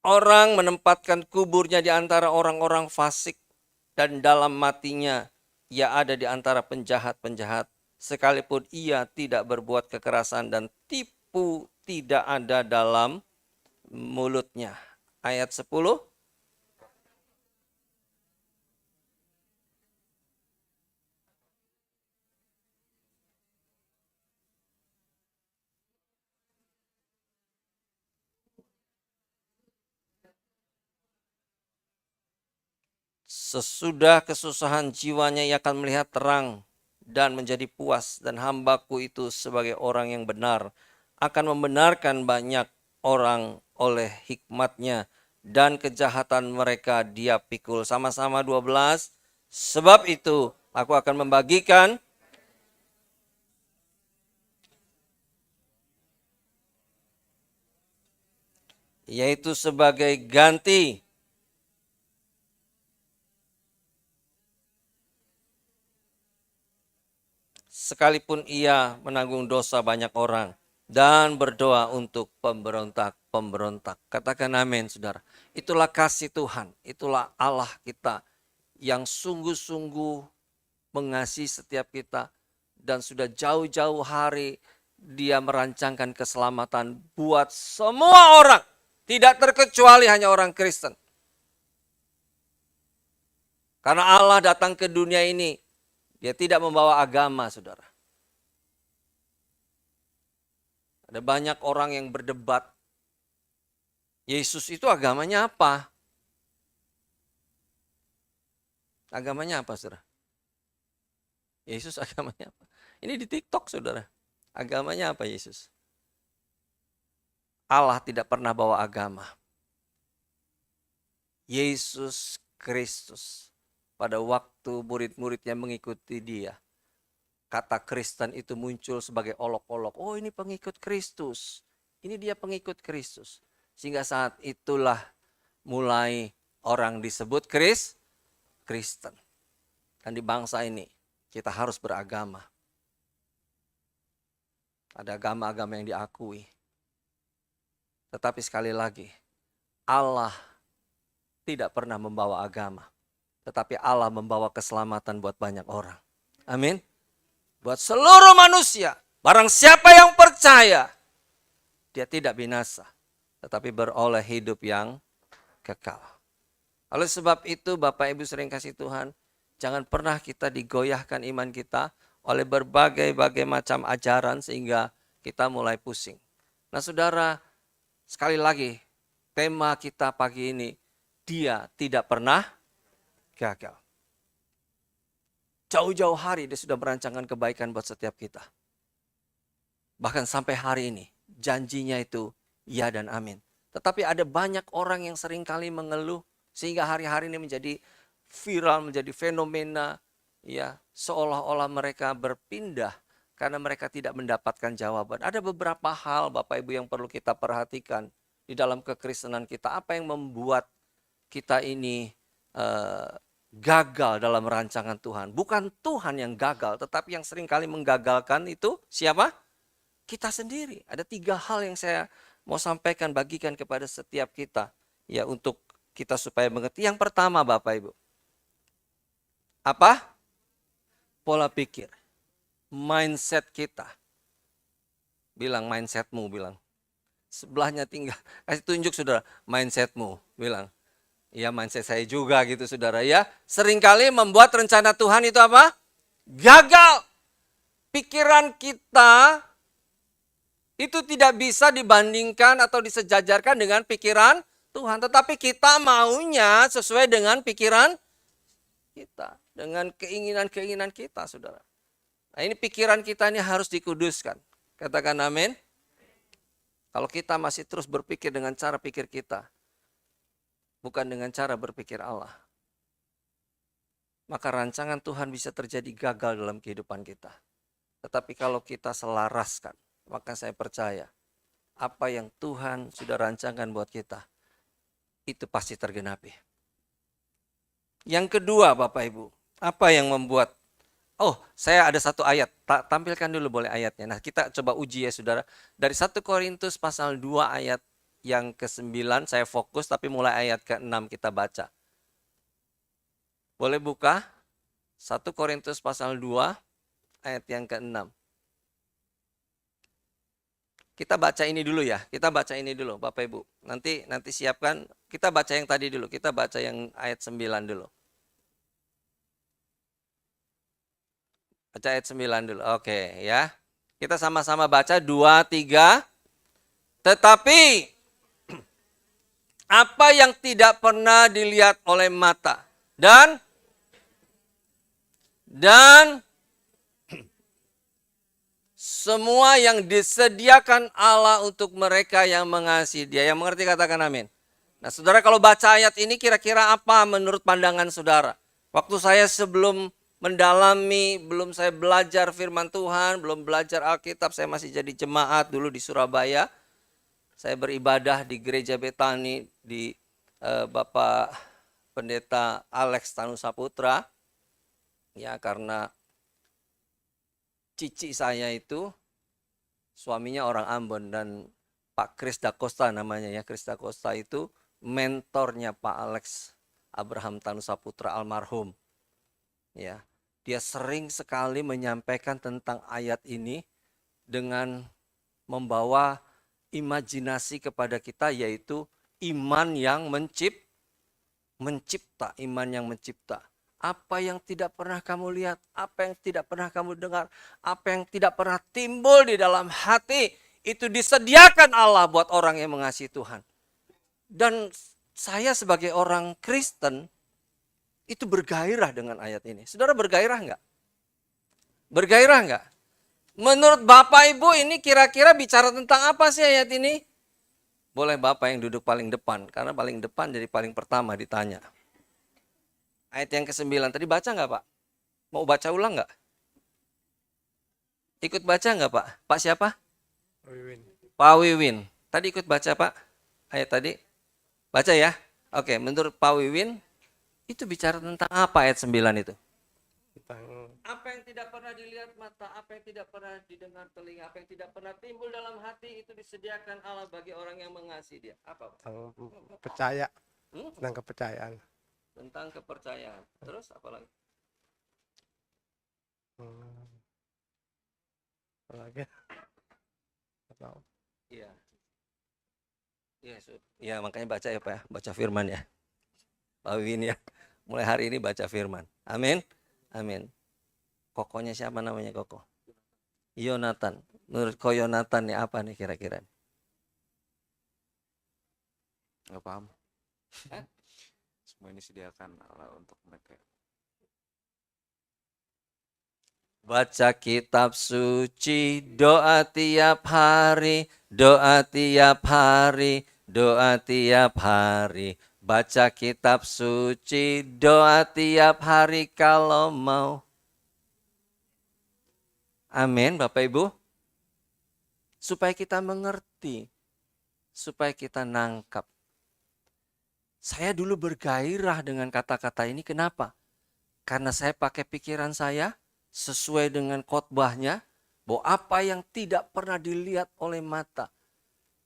Orang menempatkan kuburnya di antara orang-orang fasik dan dalam matinya ia ada di antara penjahat-penjahat sekalipun ia tidak berbuat kekerasan dan tipu tidak ada dalam mulutnya. Ayat 10. Sesudah kesusahan jiwanya ia akan melihat terang dan menjadi puas, dan hambaku itu sebagai orang yang benar akan membenarkan banyak orang oleh hikmatnya, dan kejahatan mereka dia pikul. Sama-sama 12. Sebab itu aku akan membagikan yaitu sebagai ganti sekalipun ia menanggung dosa banyak orang dan berdoa untuk pemberontak-pemberontak. Katakan amin, saudara. Itulah kasih Tuhan, itulah Allah kita yang sungguh-sungguh mengasihi setiap kita, dan sudah jauh-jauh hari dia merancangkan keselamatan buat semua orang, tidak terkecuali hanya orang Kristen. Karena Allah datang ke dunia ini, dia tidak membawa agama, saudara. Ada banyak orang yang berdebat, Yesus itu agamanya apa? Agamanya apa, saudara? Yesus agamanya apa? Ini di TikTok, saudara. Agamanya apa Yesus? Allah tidak pernah bawa agama. Yesus Kristus, pada waktu murid-muridnya mengikuti dia, kata Kristen itu muncul sebagai olok-olok. Oh, ini pengikut Kristus. Ini dia pengikut Kristus. Sehingga saat itulah mulai orang disebut Kristen. Dan di bangsa ini kita harus beragama. Ada agama-agama yang diakui. Tetapi sekali lagi, Allah tidak pernah membawa agama. Tetapi Allah membawa keselamatan buat banyak orang. Amin. Buat seluruh manusia. Barang siapa yang percaya, dia tidak binasa, tetapi beroleh hidup yang kekal. Oleh sebab itu Bapak Ibu sering kasih Tuhan, jangan pernah kita digoyahkan iman kita oleh berbagai macam ajaran sehingga kita mulai pusing. Nah saudara, sekali lagi tema kita pagi ini, dia tidak pernah gagal. Jauh-jauh hari dia sudah merancangkan kebaikan buat setiap kita. Bahkan sampai hari ini, janjinya itu ya dan amin. Tetapi ada banyak orang yang seringkali mengeluh, sehingga hari-hari ini menjadi viral, menjadi fenomena, ya seolah-olah mereka berpindah karena mereka tidak mendapatkan jawaban. Ada beberapa hal Bapak Ibu yang perlu kita perhatikan di dalam kekristenan kita. Apa yang membuat kita ini gagal dalam rancangan Tuhan. Bukan Tuhan yang gagal, tetapi yang seringkali menggagalkan itu siapa? Kita sendiri. Ada 3 hal yang saya mau sampaikan, bagikan kepada setiap kita. Ya, untuk kita supaya mengerti. Yang pertama Bapak Ibu. Apa? Pola pikir. Mindset kita. Bilang mindsetmu, bilang. Sebelahnya tinggal. Kasih tunjuk saudara, mindsetmu. Bilang. Ya mindset saya juga gitu saudara ya. Seringkali membuat rencana Tuhan itu apa? Gagal. Pikiran kita itu tidak bisa dibandingkan atau disejajarkan dengan pikiran Tuhan. Tetapi kita maunya sesuai dengan pikiran kita. Dengan keinginan-keinginan kita saudara. Nah ini pikiran kita ini harus dikuduskan. Katakan amin. Kalau kita masih terus berpikir dengan cara pikir kita, bukan dengan cara berpikir Allah, maka rancangan Tuhan bisa terjadi gagal dalam kehidupan kita. Tetapi kalau kita selaraskan, maka saya percaya apa yang Tuhan sudah rancangkan buat kita, itu pasti tergenapi. Yang kedua Bapak Ibu, apa yang membuat, saya ada satu ayat, tampilkan dulu boleh ayatnya. Nah kita coba uji ya saudara, dari 1 Korintus pasal 2 ayat yang ke-9 saya fokus, tapi mulai ayat ke-6 kita baca. Boleh buka? 1 Korintus pasal 2 ayat yang ke-6. Kita baca ini dulu ya. Kita baca ini dulu Bapak Ibu. Nanti siapkan. Kita baca yang tadi dulu. Kita baca yang ayat 9 dulu. Baca ayat 9 dulu. Oke ya. Kita sama-sama baca 2, 3. Tetapi apa yang tidak pernah dilihat oleh mata dan semua yang disediakan Allah untuk mereka yang mengasihi Dia. Yang mengerti katakan amin. Nah, saudara, kalau baca ayat ini kira-kira apa menurut pandangan saudara? Waktu saya sebelum mendalami, belum saya belajar firman Tuhan, belum belajar Alkitab, saya masih jadi jemaat dulu di Surabaya. Saya beribadah di gereja Betani di Bapak Pendeta Alex Tanusaputra. Ya, karena cici saya itu suaminya orang Ambon dan Pak Kris Da Costa namanya ya. Kris Da Costa itu mentornya Pak Alex Abraham Tanusaputra almarhum. Ya, dia sering sekali menyampaikan tentang ayat ini dengan membawa imajinasi kepada kita, yaitu iman yang mencipta, iman yang mencipta. Apa yang tidak pernah kamu lihat, apa yang tidak pernah kamu dengar, apa yang tidak pernah timbul di dalam hati, itu disediakan Allah buat orang yang mengasihi Tuhan. Dan saya sebagai orang Kristen, itu bergairah dengan ayat ini. Saudara bergairah enggak? Bergairah enggak? Menurut Bapak Ibu ini kira-kira bicara tentang apa sih ayat ini? Boleh Bapak yang duduk paling depan, karena paling depan jadi paling pertama ditanya. Ayat yang ke-9 tadi baca enggak Pak? Mau baca ulang enggak? Ikut baca enggak Pak? Pak siapa? Pak Wiwin. Tadi ikut baca Pak? Ayat tadi? Baca ya? Oke, menurut Pak Wiwin, itu bicara tentang apa ayat 9 itu? Apa yang tidak pernah dilihat mata, apa yang tidak pernah didengar telinga, apa yang tidak pernah timbul dalam hati, itu disediakan Allah bagi orang yang mengasihi Dia. Apa? Percaya tentang kepercayaan. Tentang kepercayaan. Terus apa lagi? Apa lagi? Tahu. Iya. Ya, makanya baca ya Pak ya, baca firman ya. Pak Win ya. Mulai hari ini baca firman. Amin. Amin. Kokonya siapa namanya Koko? Yonatan. Menurut Ko Yonatan nih apa nih kira-kira? Nggak paham. Semua ini disediakan Allah untuk mereka. Baca kitab suci, doa tiap hari, doa tiap hari, doa tiap hari. Baca kitab suci, doa tiap hari kalau mau. Amin Bapak Ibu. Supaya kita mengerti, supaya kita nangkap. Saya dulu bergairah dengan kata-kata ini, kenapa? Karena saya pakai pikiran saya sesuai dengan khotbahnya, bahwa apa yang tidak pernah dilihat oleh mata.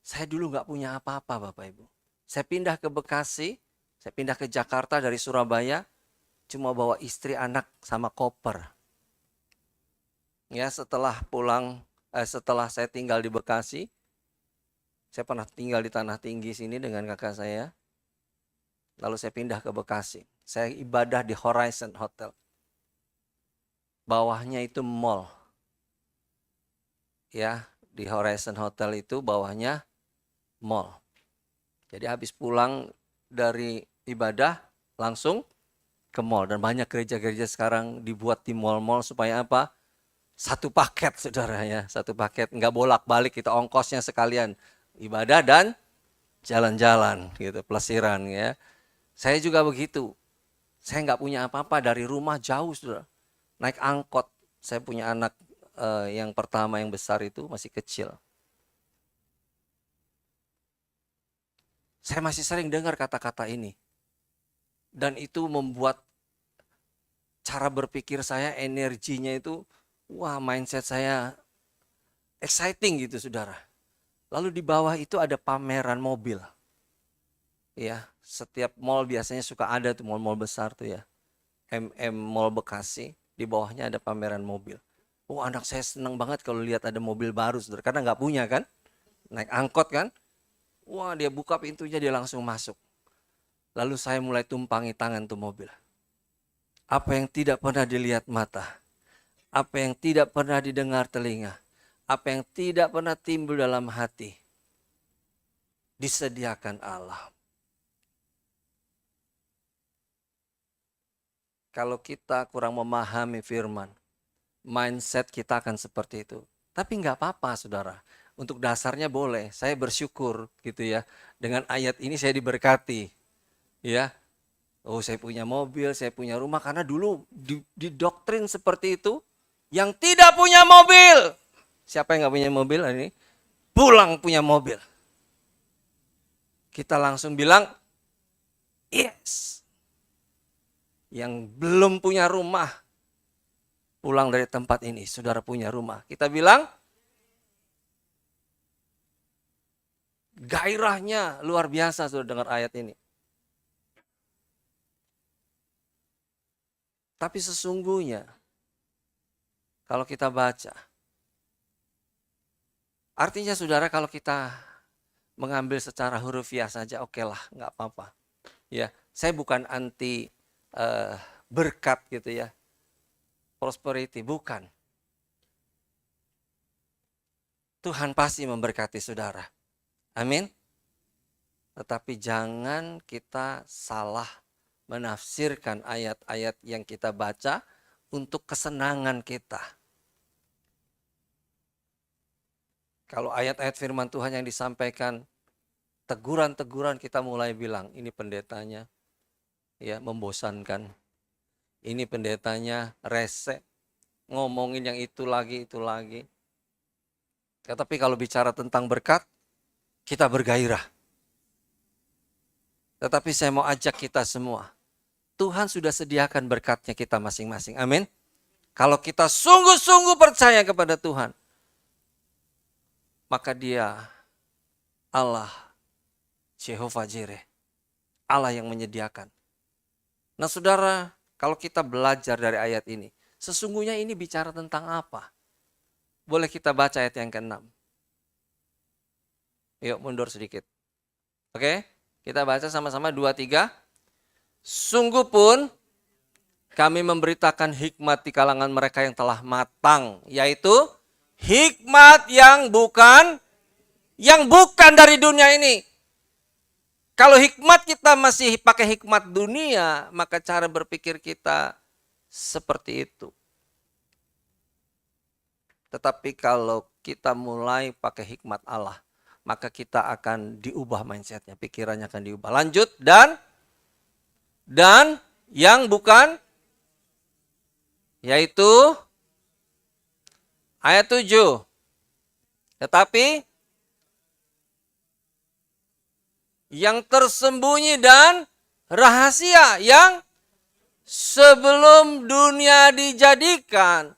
Saya dulu nggak punya apa-apa Bapak Ibu. Saya pindah ke Bekasi, saya pindah ke Jakarta dari Surabaya, cuma bawa istri, anak, sama koper. Ya, setelah saya tinggal di Bekasi, saya pernah tinggal di Tanah Tinggi sini dengan kakak saya. Lalu saya pindah ke Bekasi. Saya ibadah di Horizon Hotel. Bawahnya itu mall. Ya, di Horizon Hotel itu bawahnya mall. Jadi habis pulang dari ibadah langsung ke mall. Dan banyak gereja-gereja sekarang dibuat di mall-mall supaya apa? Satu paket saudara ya. Satu paket, nggak bolak-balik, kita ongkosnya sekalian. Ibadah dan jalan-jalan gitu, pelesiran ya. Saya juga begitu. Saya nggak punya apa-apa, dari rumah jauh saudara. Naik angkot. Saya punya anak yang pertama yang besar itu masih kecil. Saya masih sering dengar kata-kata ini. Dan itu membuat cara berpikir saya, energinya itu, wah mindset saya exciting gitu saudara. Lalu di bawah itu ada pameran mobil. Ya, setiap mall biasanya suka ada tuh mall-mall besar tuh ya. Mall Bekasi, di bawahnya ada pameran mobil. Oh, anak saya senang banget kalau lihat ada mobil baru saudara, karena nggak punya kan. naik angkot kan. Wah, dia buka pintunya, dia langsung masuk. Lalu saya mulai tumpangi tangan tuh mobil. Apa yang tidak pernah dilihat mata, apa yang tidak pernah didengar telinga, apa yang tidak pernah timbul dalam hati, disediakan Allah. Kalau kita kurang memahami firman, mindset kita akan seperti itu. Tapi nggak apa-apa saudara, untuk dasarnya boleh, saya bersyukur gitu ya. Dengan ayat ini saya diberkati. Ya, oh saya punya mobil, saya punya rumah, karena dulu didoktrin seperti itu. Yang tidak punya mobil, siapa yang nggak punya mobil ini? Pulang punya mobil. Kita langsung bilang, yes. Yang belum punya rumah, pulang dari tempat ini, saudara punya rumah. Kita bilang, gairahnya luar biasa saudara dengar ayat ini. Tapi sesungguhnya, kalau kita baca, artinya saudara kalau kita mengambil secara hurufiah saja, oke lah, nggak apa-apa. Ya, saya bukan anti berkat gitu ya, prosperity, bukan. Tuhan pasti memberkati saudara, amin. Tetapi jangan kita salah menafsirkan ayat-ayat yang kita baca untuk kesenangan kita. Kalau ayat-ayat firman Tuhan yang disampaikan, teguran-teguran, kita mulai bilang, ini pendetanya ya membosankan. Ini pendetanya rese, ngomongin yang itu lagi, itu lagi. Tetapi kalau bicara tentang berkat, kita bergairah. Tetapi saya mau ajak kita semua, Tuhan sudah sediakan berkatnya kita masing-masing. Amin. Kalau kita sungguh-sungguh percaya kepada Tuhan, maka Dia Allah, Jehovah Jireh, Allah yang menyediakan. Nah saudara, kalau kita belajar dari ayat ini, sesungguhnya ini bicara tentang apa? Boleh kita baca ayat yang ke-6. Yuk mundur sedikit. Oke, kita baca sama-sama 2-3. Sungguh pun kami memberitakan hikmat di kalangan mereka yang telah matang, yaitu hikmat yang bukan dari dunia ini. Kalau hikmat kita masih pakai hikmat dunia, maka cara berpikir kita seperti itu. Tetapi kalau kita mulai pakai hikmat Allah, maka kita akan diubah mindsetnya, pikirannya akan diubah. Lanjut, dan yang bukan, yaitu ayat 7. Tetapi yang tersembunyi dan rahasia yang sebelum dunia dijadikan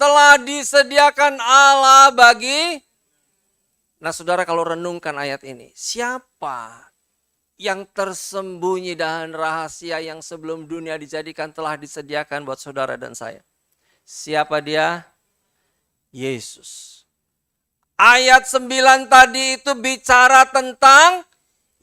telah disediakan Allah bagi. Nah saudara, kalau renungkan ayat ini, siapa yang tersembunyi dan rahasia yang sebelum dunia dijadikan telah disediakan buat saudara dan saya? Siapa dia? Yesus. Ayat 9 tadi itu bicara tentang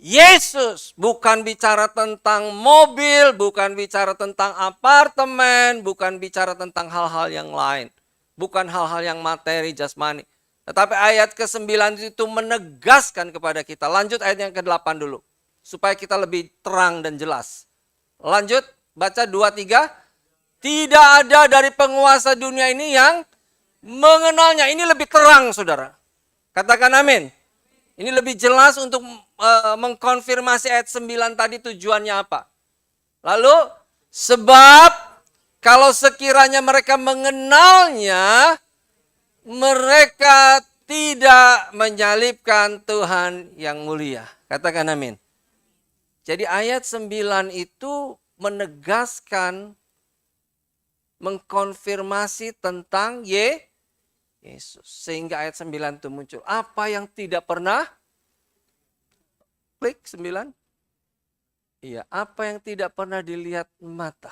Yesus, bukan bicara tentang mobil, bukan bicara tentang apartemen, bukan bicara tentang hal-hal yang lain. Bukan hal-hal yang materi, jasmani. Tetapi ayat ke-9 itu menegaskan kepada kita. Lanjut ayat yang ke-8 dulu, supaya kita lebih terang dan jelas. Lanjut, baca 2-3. Tidak ada dari penguasa dunia ini yang mengenalnya. Ini lebih terang saudara. Katakan amin. Ini lebih jelas untuk mengkonfirmasi ayat 9 tadi tujuannya apa. Lalu, sebab kalau sekiranya mereka mengenalnya, mereka tidak menyalibkan Tuhan yang mulia. Katakan amin. Jadi ayat 9 itu menegaskan, mengkonfirmasi tentang Yesus. Sehingga ayat 9 itu muncul. Apa yang tidak pernah? Klik 9. Iya, apa yang tidak pernah dilihat mata,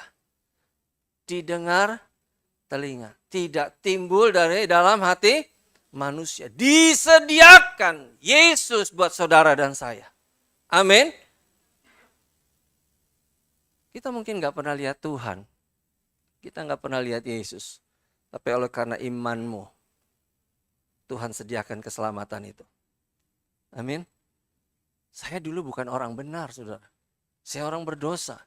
didengar telinga, tidak timbul dari dalam hati manusia. Disediakan Yesus buat saudara dan saya. Amin. Kita mungkin nggak pernah lihat Tuhan. Kita nggak pernah lihat Yesus. Tapi oleh karena imanmu, Tuhan sediakan keselamatan itu. Amin. Saya dulu bukan orang benar, saudara. Saya orang berdosa.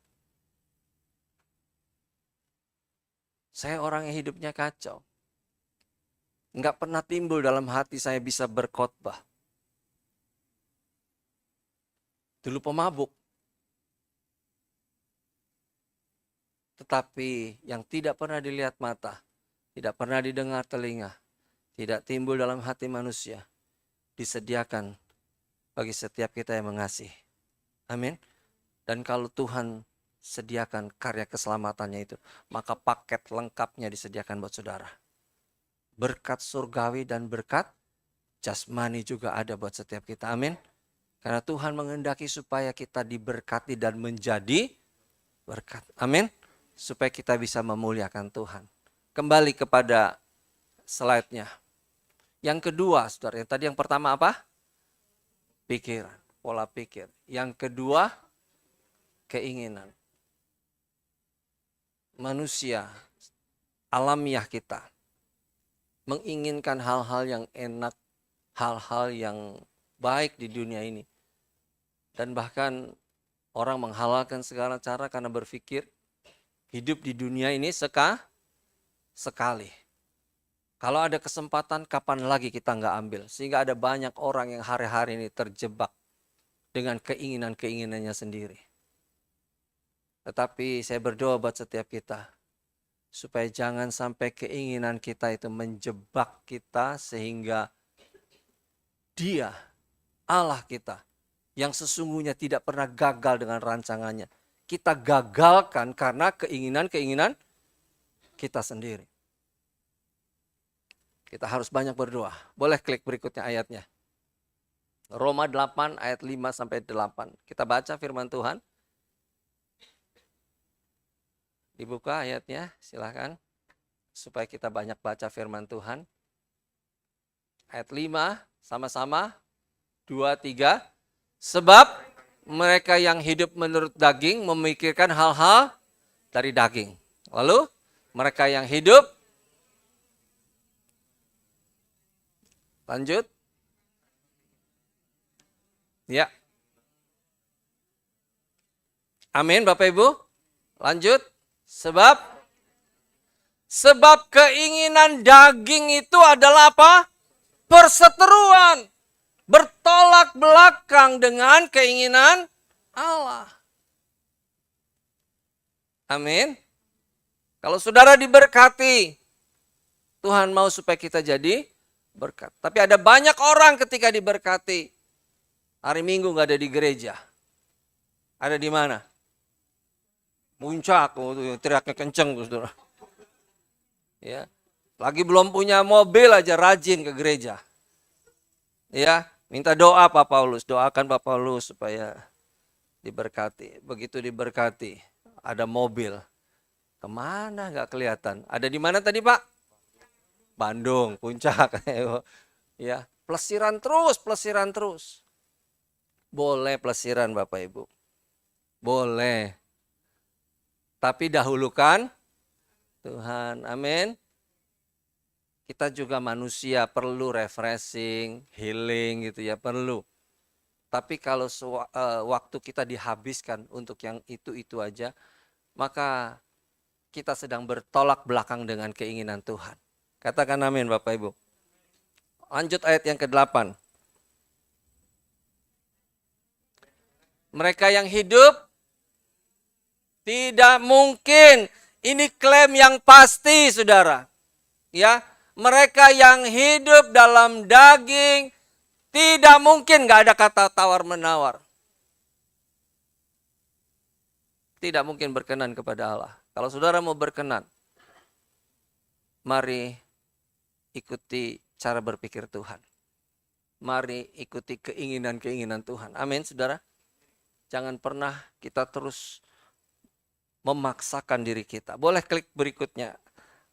Saya orang yang hidupnya kacau. Nggak pernah timbul dalam hati saya bisa berkhotbah. Dulu pemabuk. Tetapi yang tidak pernah dilihat mata, tidak pernah didengar telinga, tidak timbul dalam hati manusia, disediakan bagi setiap kita yang mengasihi. Amin. Dan kalau Tuhan sediakan karya keselamatannya itu, maka paket lengkapnya disediakan buat saudara. Berkat surgawi dan berkat jasmani juga ada buat setiap kita. Amin. Karena Tuhan menghendaki supaya kita diberkati dan menjadi berkat. Amin. Supaya kita bisa memuliakan Tuhan. Kembali kepada slide-nya. Yang kedua, saudara, tadi yang pertama apa? Pikiran, pola pikir. Yang kedua, keinginan. Manusia, alamiah kita, menginginkan hal-hal yang enak, hal-hal yang baik di dunia ini. Dan bahkan orang menghalalkan segala cara karena berpikir hidup di dunia ini sekali. Kalau ada kesempatan, kapan lagi kita nggak ambil? Sehingga ada banyak orang yang hari-hari ini terjebak dengan keinginan-keinginannya sendiri. Tetapi saya berdoa buat setiap kita, supaya jangan sampai keinginan kita itu menjebak kita sehingga Dia, Allah kita, yang sesungguhnya tidak pernah gagal dengan rancangannya, kita gagalkan karena keinginan-keinginan kita sendiri. Kita harus banyak berdoa. Boleh klik berikutnya ayatnya. Roma 8 ayat 5-8. Kita baca firman Tuhan. Dibuka ayatnya, silakan. Supaya kita banyak baca firman Tuhan. Ayat 5, sama-sama. 2, 3. Sebab mereka yang hidup menurut daging memikirkan hal-hal dari daging. Lalu mereka yang hidup, lanjut. Ya. Amin Bapak Ibu. Lanjut. Sebab keinginan daging itu adalah apa? Perseteruan. Bertolak belakang dengan keinginan Allah. Amin. Kalau saudara diberkati, Tuhan mau supaya kita jadi berkat. Tapi ada banyak orang ketika diberkati, hari Minggu nggak ada di gereja. Ada di mana? Puncak, teriaknya kenceng, saudara. Ya, lagi belum punya mobil aja rajin ke gereja. Ya, minta doa Pak Paulus, doakan Pak Paulus supaya diberkati. Begitu diberkati, ada mobil. Kemana nggak kelihatan? Ada di mana tadi Pak? Bandung, Puncak. Ya, pelesiran terus. Boleh pelesiran Bapak Ibu. Boleh. Tapi dahulukan Tuhan. Amin. Kita juga manusia perlu refreshing, healing gitu ya, perlu. Tapi kalau waktu kita dihabiskan untuk yang itu aja, maka kita sedang bertolak belakang dengan keinginan Tuhan. Katakan amin Bapak Ibu. Lanjut ayat yang ke-8. Mereka yang hidup tidak mungkin, ini klaim yang pasti saudara. Ya, mereka yang hidup dalam daging tidak mungkin, gak ada kata tawar-menawar. Tidak mungkin berkenan kepada Allah. Kalau saudara mau berkenan, mari ikuti cara berpikir Tuhan. Mari ikuti keinginan-keinginan Tuhan. Amin saudara. Jangan pernah kita terus memaksakan diri kita. Boleh klik berikutnya.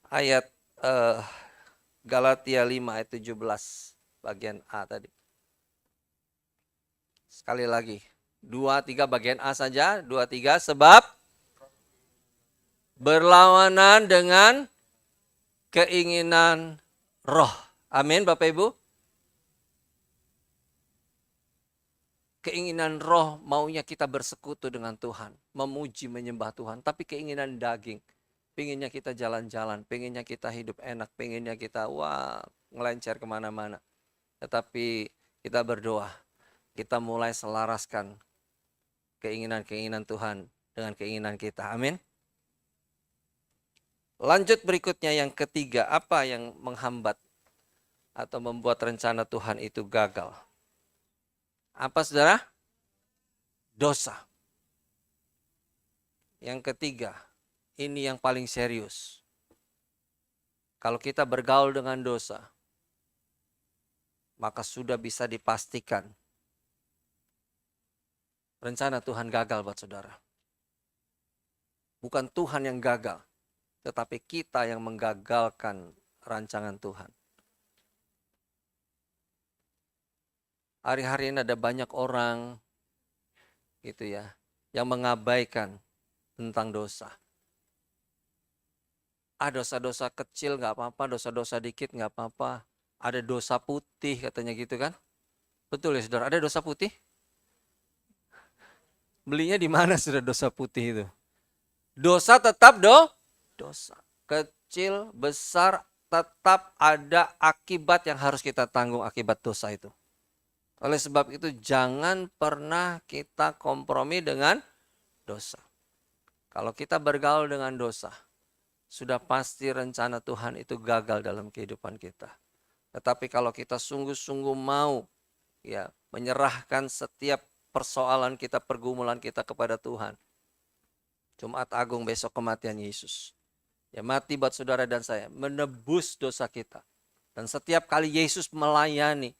Ayat Galatia 5 ayat 17 bagian A tadi. Sekali lagi. 2-3 bagian A saja. 2-3 sebab berlawanan dengan keinginan roh. Amin Bapak Ibu. Keinginan roh maunya kita bersekutu dengan Tuhan. Memuji, menyembah Tuhan. Tapi keinginan daging. Pengennya kita jalan-jalan. Pengennya kita hidup enak. Pengennya kita ngelencer kemana-mana. Tetapi kita berdoa. Kita mulai selaraskan keinginan-keinginan Tuhan dengan keinginan kita. Amin. Lanjut berikutnya yang ketiga. Apa yang menghambat atau membuat rencana Tuhan itu gagal? Apa saudara? Dosa. Yang ketiga, ini yang paling serius. Kalau kita bergaul dengan dosa, maka sudah bisa dipastikan rencana Tuhan gagal buat saudara. Bukan Tuhan yang gagal, tetapi kita yang menggagalkan rancangan Tuhan. Hari-hari ini ada banyak orang gitu ya yang mengabaikan tentang dosa. Dosa-dosa kecil nggak apa-apa, dosa-dosa dikit nggak apa-apa. Ada dosa putih katanya gitu kan? Betul ya saudara, ada dosa putih? Belinya di mana sudah dosa putih itu? Dosa tetap dosa. Kecil, besar, tetap ada akibat yang harus kita tanggung akibat dosa itu. Oleh sebab itu jangan pernah kita kompromi dengan dosa. Kalau kita bergaul dengan dosa, sudah pasti rencana Tuhan itu gagal dalam kehidupan kita. Tetapi kalau kita sungguh-sungguh mau ya menyerahkan setiap persoalan kita, pergumulan kita kepada Tuhan. Jumat Agung besok kematian Yesus. Ya mati buat saudara dan saya, menebus dosa kita. Dan setiap kali Yesus melayani,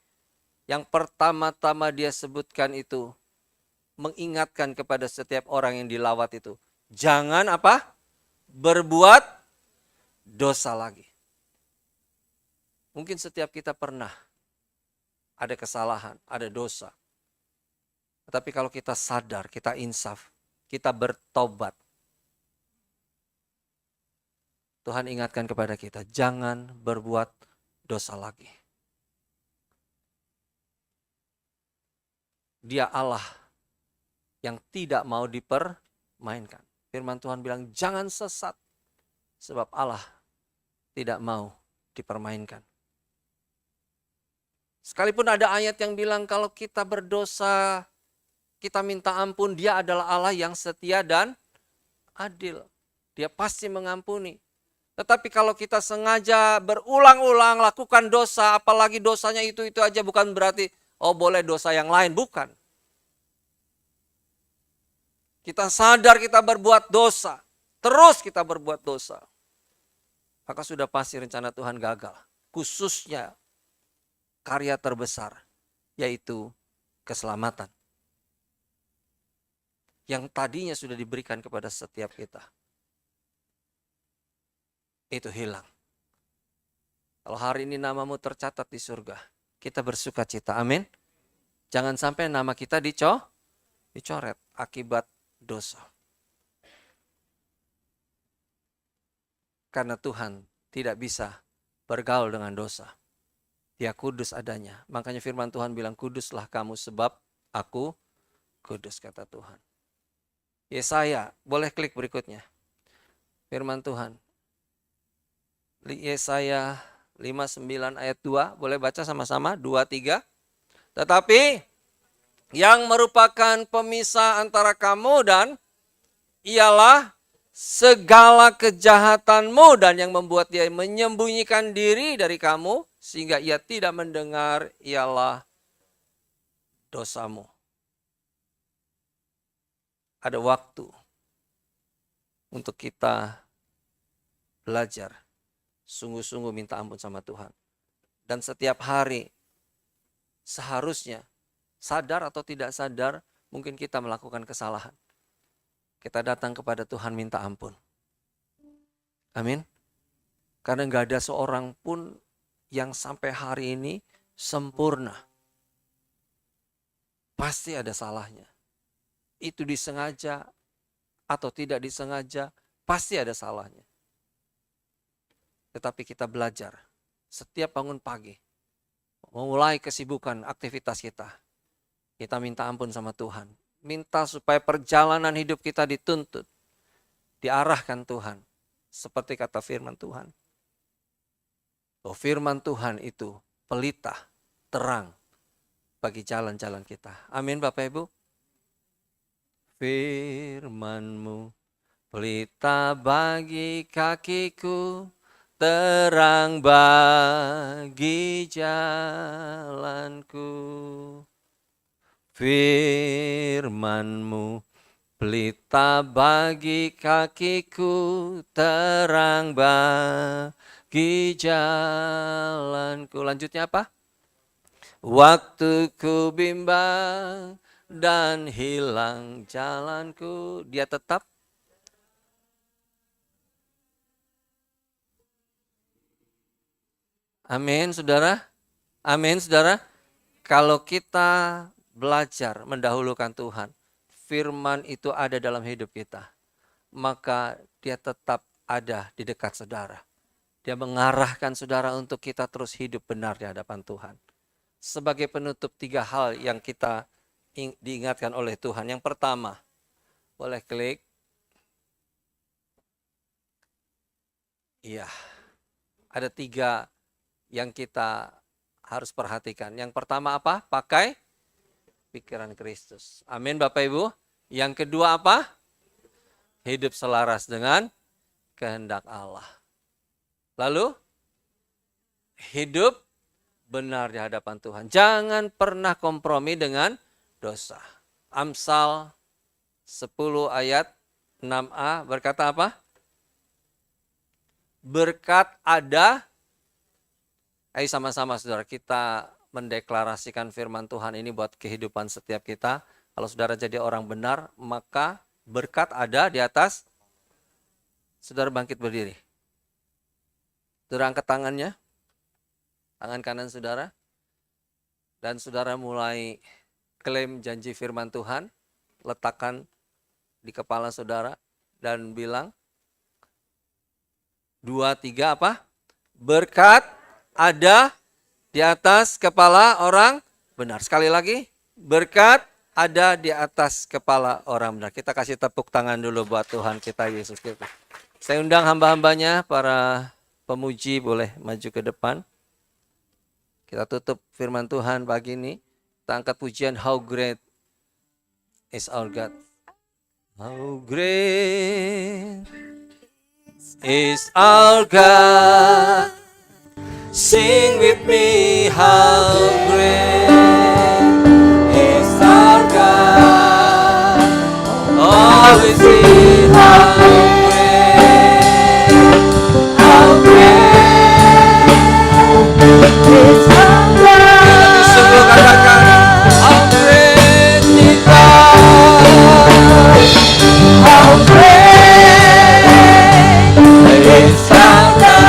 yang pertama-tama dia sebutkan itu, mengingatkan kepada setiap orang yang dilawat itu. Jangan apa? Berbuat dosa lagi. Mungkin setiap kita pernah ada kesalahan, ada dosa. Tetapi kalau kita sadar, kita insaf, kita bertobat. Tuhan ingatkan kepada kita, jangan berbuat dosa lagi. Dia Allah yang tidak mau dipermainkan. Firman Tuhan bilang jangan sesat. Sebab Allah tidak mau dipermainkan. Sekalipun ada ayat yang bilang kalau kita berdosa, kita minta ampun, dia adalah Allah yang setia dan adil. Dia pasti mengampuni. Tetapi kalau kita sengaja berulang-ulang lakukan dosa, apalagi dosanya itu aja, bukan berarti boleh dosa yang lain, bukan. Kita sadar kita berbuat dosa, terus kita berbuat dosa, maka sudah pasti rencana Tuhan gagal. Khususnya karya terbesar, yaitu keselamatan. Yang tadinya sudah diberikan kepada setiap kita. Itu hilang. Kalau hari ini namamu tercatat di surga, kita bersuka cita, amin. Jangan sampai nama kita dicoret akibat dosa. Karena Tuhan tidak bisa bergaul dengan dosa. Dia kudus adanya. Makanya firman Tuhan bilang, kuduslah kamu sebab aku kudus, kata Tuhan. Yesaya, boleh klik berikutnya. Firman Tuhan. Yesaya 59 ayat 2, boleh baca sama-sama, 2, 3. Tetapi yang merupakan pemisah antara kamu dan ialah segala kejahatanmu dan yang membuat dia menyembunyikan diri dari kamu sehingga ia tidak mendengar ialah dosamu. Ada waktu untuk kita belajar sungguh-sungguh minta ampun sama Tuhan. Dan setiap hari seharusnya sadar atau tidak sadar mungkin kita melakukan kesalahan. Kita datang kepada Tuhan minta ampun. Amin. Karena gak ada seorang pun yang sampai hari ini sempurna. Pasti ada salahnya. Itu disengaja atau tidak disengaja, pasti ada salahnya. Tetapi kita belajar setiap bangun pagi, memulai kesibukan aktivitas kita. Kita minta ampun sama Tuhan. Minta supaya perjalanan hidup kita dituntut, diarahkan Tuhan. Seperti kata firman Tuhan. Oh, firman Tuhan itu pelita, terang bagi jalan-jalan kita. Amin Bapak Ibu. Firman-Mu pelita bagi kakiku, terang bagi jalanku. Firman-Mu pelita bagi kakiku, terang bagi jalanku. Lanjutnya apa? Waktu ku bimbang dan hilang jalanku, Dia tetap amin, saudara. Amin, saudara. Kalau kita belajar mendahulukan Tuhan, firman itu ada dalam hidup kita, maka Dia tetap ada di dekat saudara. Dia mengarahkan saudara untuk kita terus hidup benar di hadapan Tuhan. Sebagai penutup 3 hal yang kita diingatkan oleh Tuhan. Yang pertama, boleh klik. Iya, ada 3 yang kita harus perhatikan. Yang pertama apa? Pakai pikiran Kristus. Amin Bapak Ibu. Yang kedua apa? Hidup selaras dengan kehendak Allah. Lalu, hidup benar di hadapan Tuhan. Jangan pernah kompromi dengan dosa. Amsal 10 ayat 6a berkata apa? Berkat ada. Ayo sama-sama saudara, kita mendeklarasikan firman Tuhan ini buat kehidupan setiap kita. Kalau saudara jadi orang benar, maka berkat ada di atas. Saudara bangkit berdiri. Saudara angkat tangannya. Tangan kanan saudara. Dan saudara mulai klaim janji firman Tuhan. Letakkan di kepala saudara. Dan bilang. 2, 3 apa? Berkat ada di atas kepala orang benar. Sekali lagi, berkat ada di atas kepala orang benar. Kita kasih tepuk tangan dulu buat Tuhan kita Yesus Kristus. Saya undang hamba-hambanya, para pemuji boleh maju ke depan. Kita tutup firman Tuhan pagi ini. Kita angkat pujian How Great is Our God. How great is our God. Sing with me, how great is our God. Oh, we sing, how great is our God. Sungguh katakan, how great is God. How great is our God.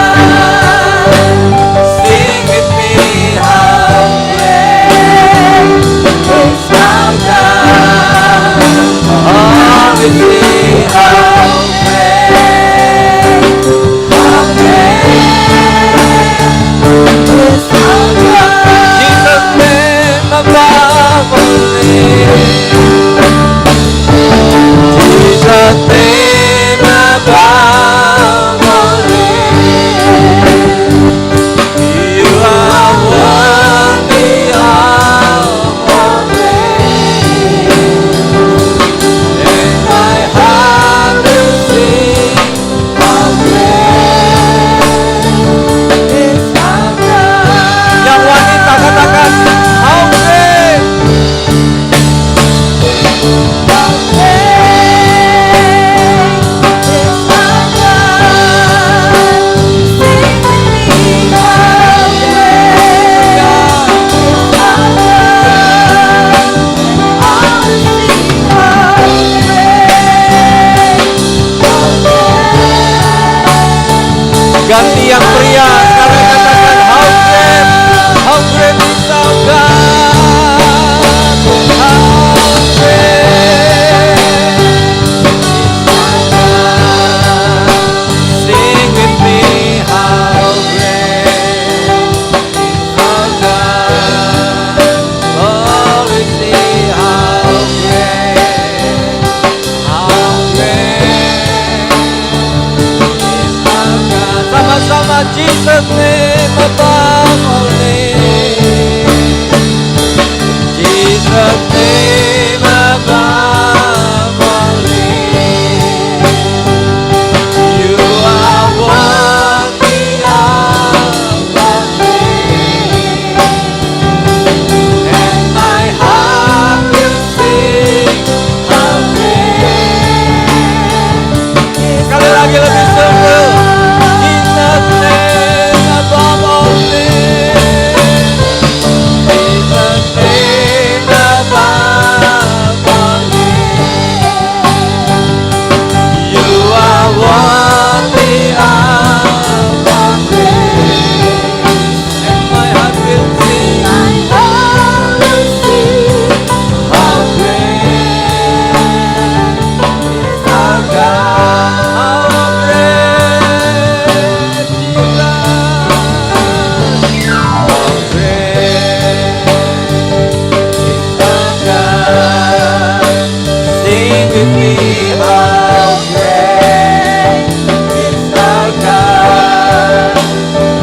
with me, how great is our God.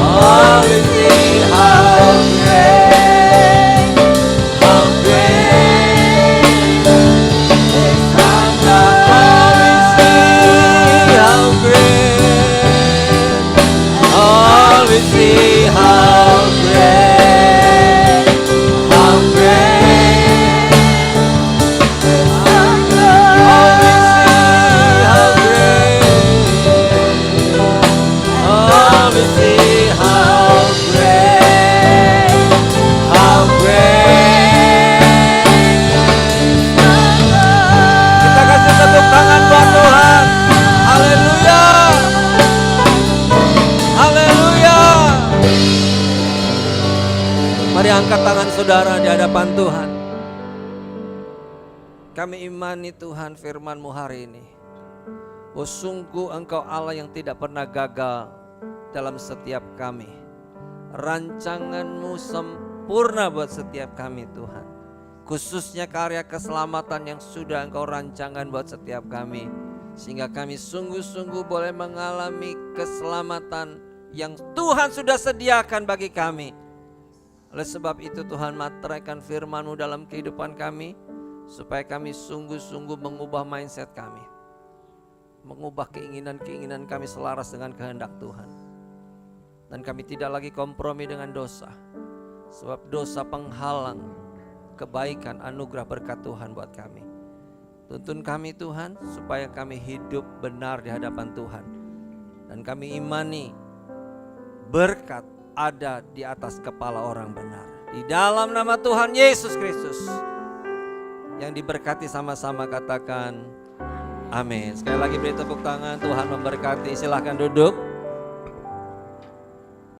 All with me, how great is our God. All with me, how great, how great is our God. All with me, how great, all with me, how great, how great is our God. Kita kasih tepuk tangan buat Tuhan. Haleluya. Haleluya. Mari angkat tangan saudara di hadapan Tuhan. Kami imani Tuhan firman-Mu hari ini. Oh sungguh Engkau Allah yang tidak pernah gagal dalam setiap kami. Rancangan-Mu sempurna buat setiap kami Tuhan. Khususnya karya keselamatan yang sudah Engkau rancangkan buat setiap kami. Sehingga kami sungguh-sungguh boleh mengalami keselamatan yang Tuhan sudah sediakan bagi kami. Oleh sebab itu Tuhan materaikan firman-Mu dalam kehidupan kami, supaya kami sungguh-sungguh mengubah mindset kami, mengubah keinginan-keinginan kami selaras dengan kehendak Tuhan. Dan kami tidak lagi kompromi dengan dosa, sebab dosa penghalang kebaikan anugerah berkat Tuhan buat kami. Tuntun kami Tuhan, supaya kami hidup benar di hadapan Tuhan. Dan kami imani berkat ada di atas kepala orang benar. Di dalam nama Tuhan Yesus Kristus. Yang diberkati sama-sama katakan amin. Sekali lagi beri tepuk tangan. Tuhan memberkati. Silahkan duduk.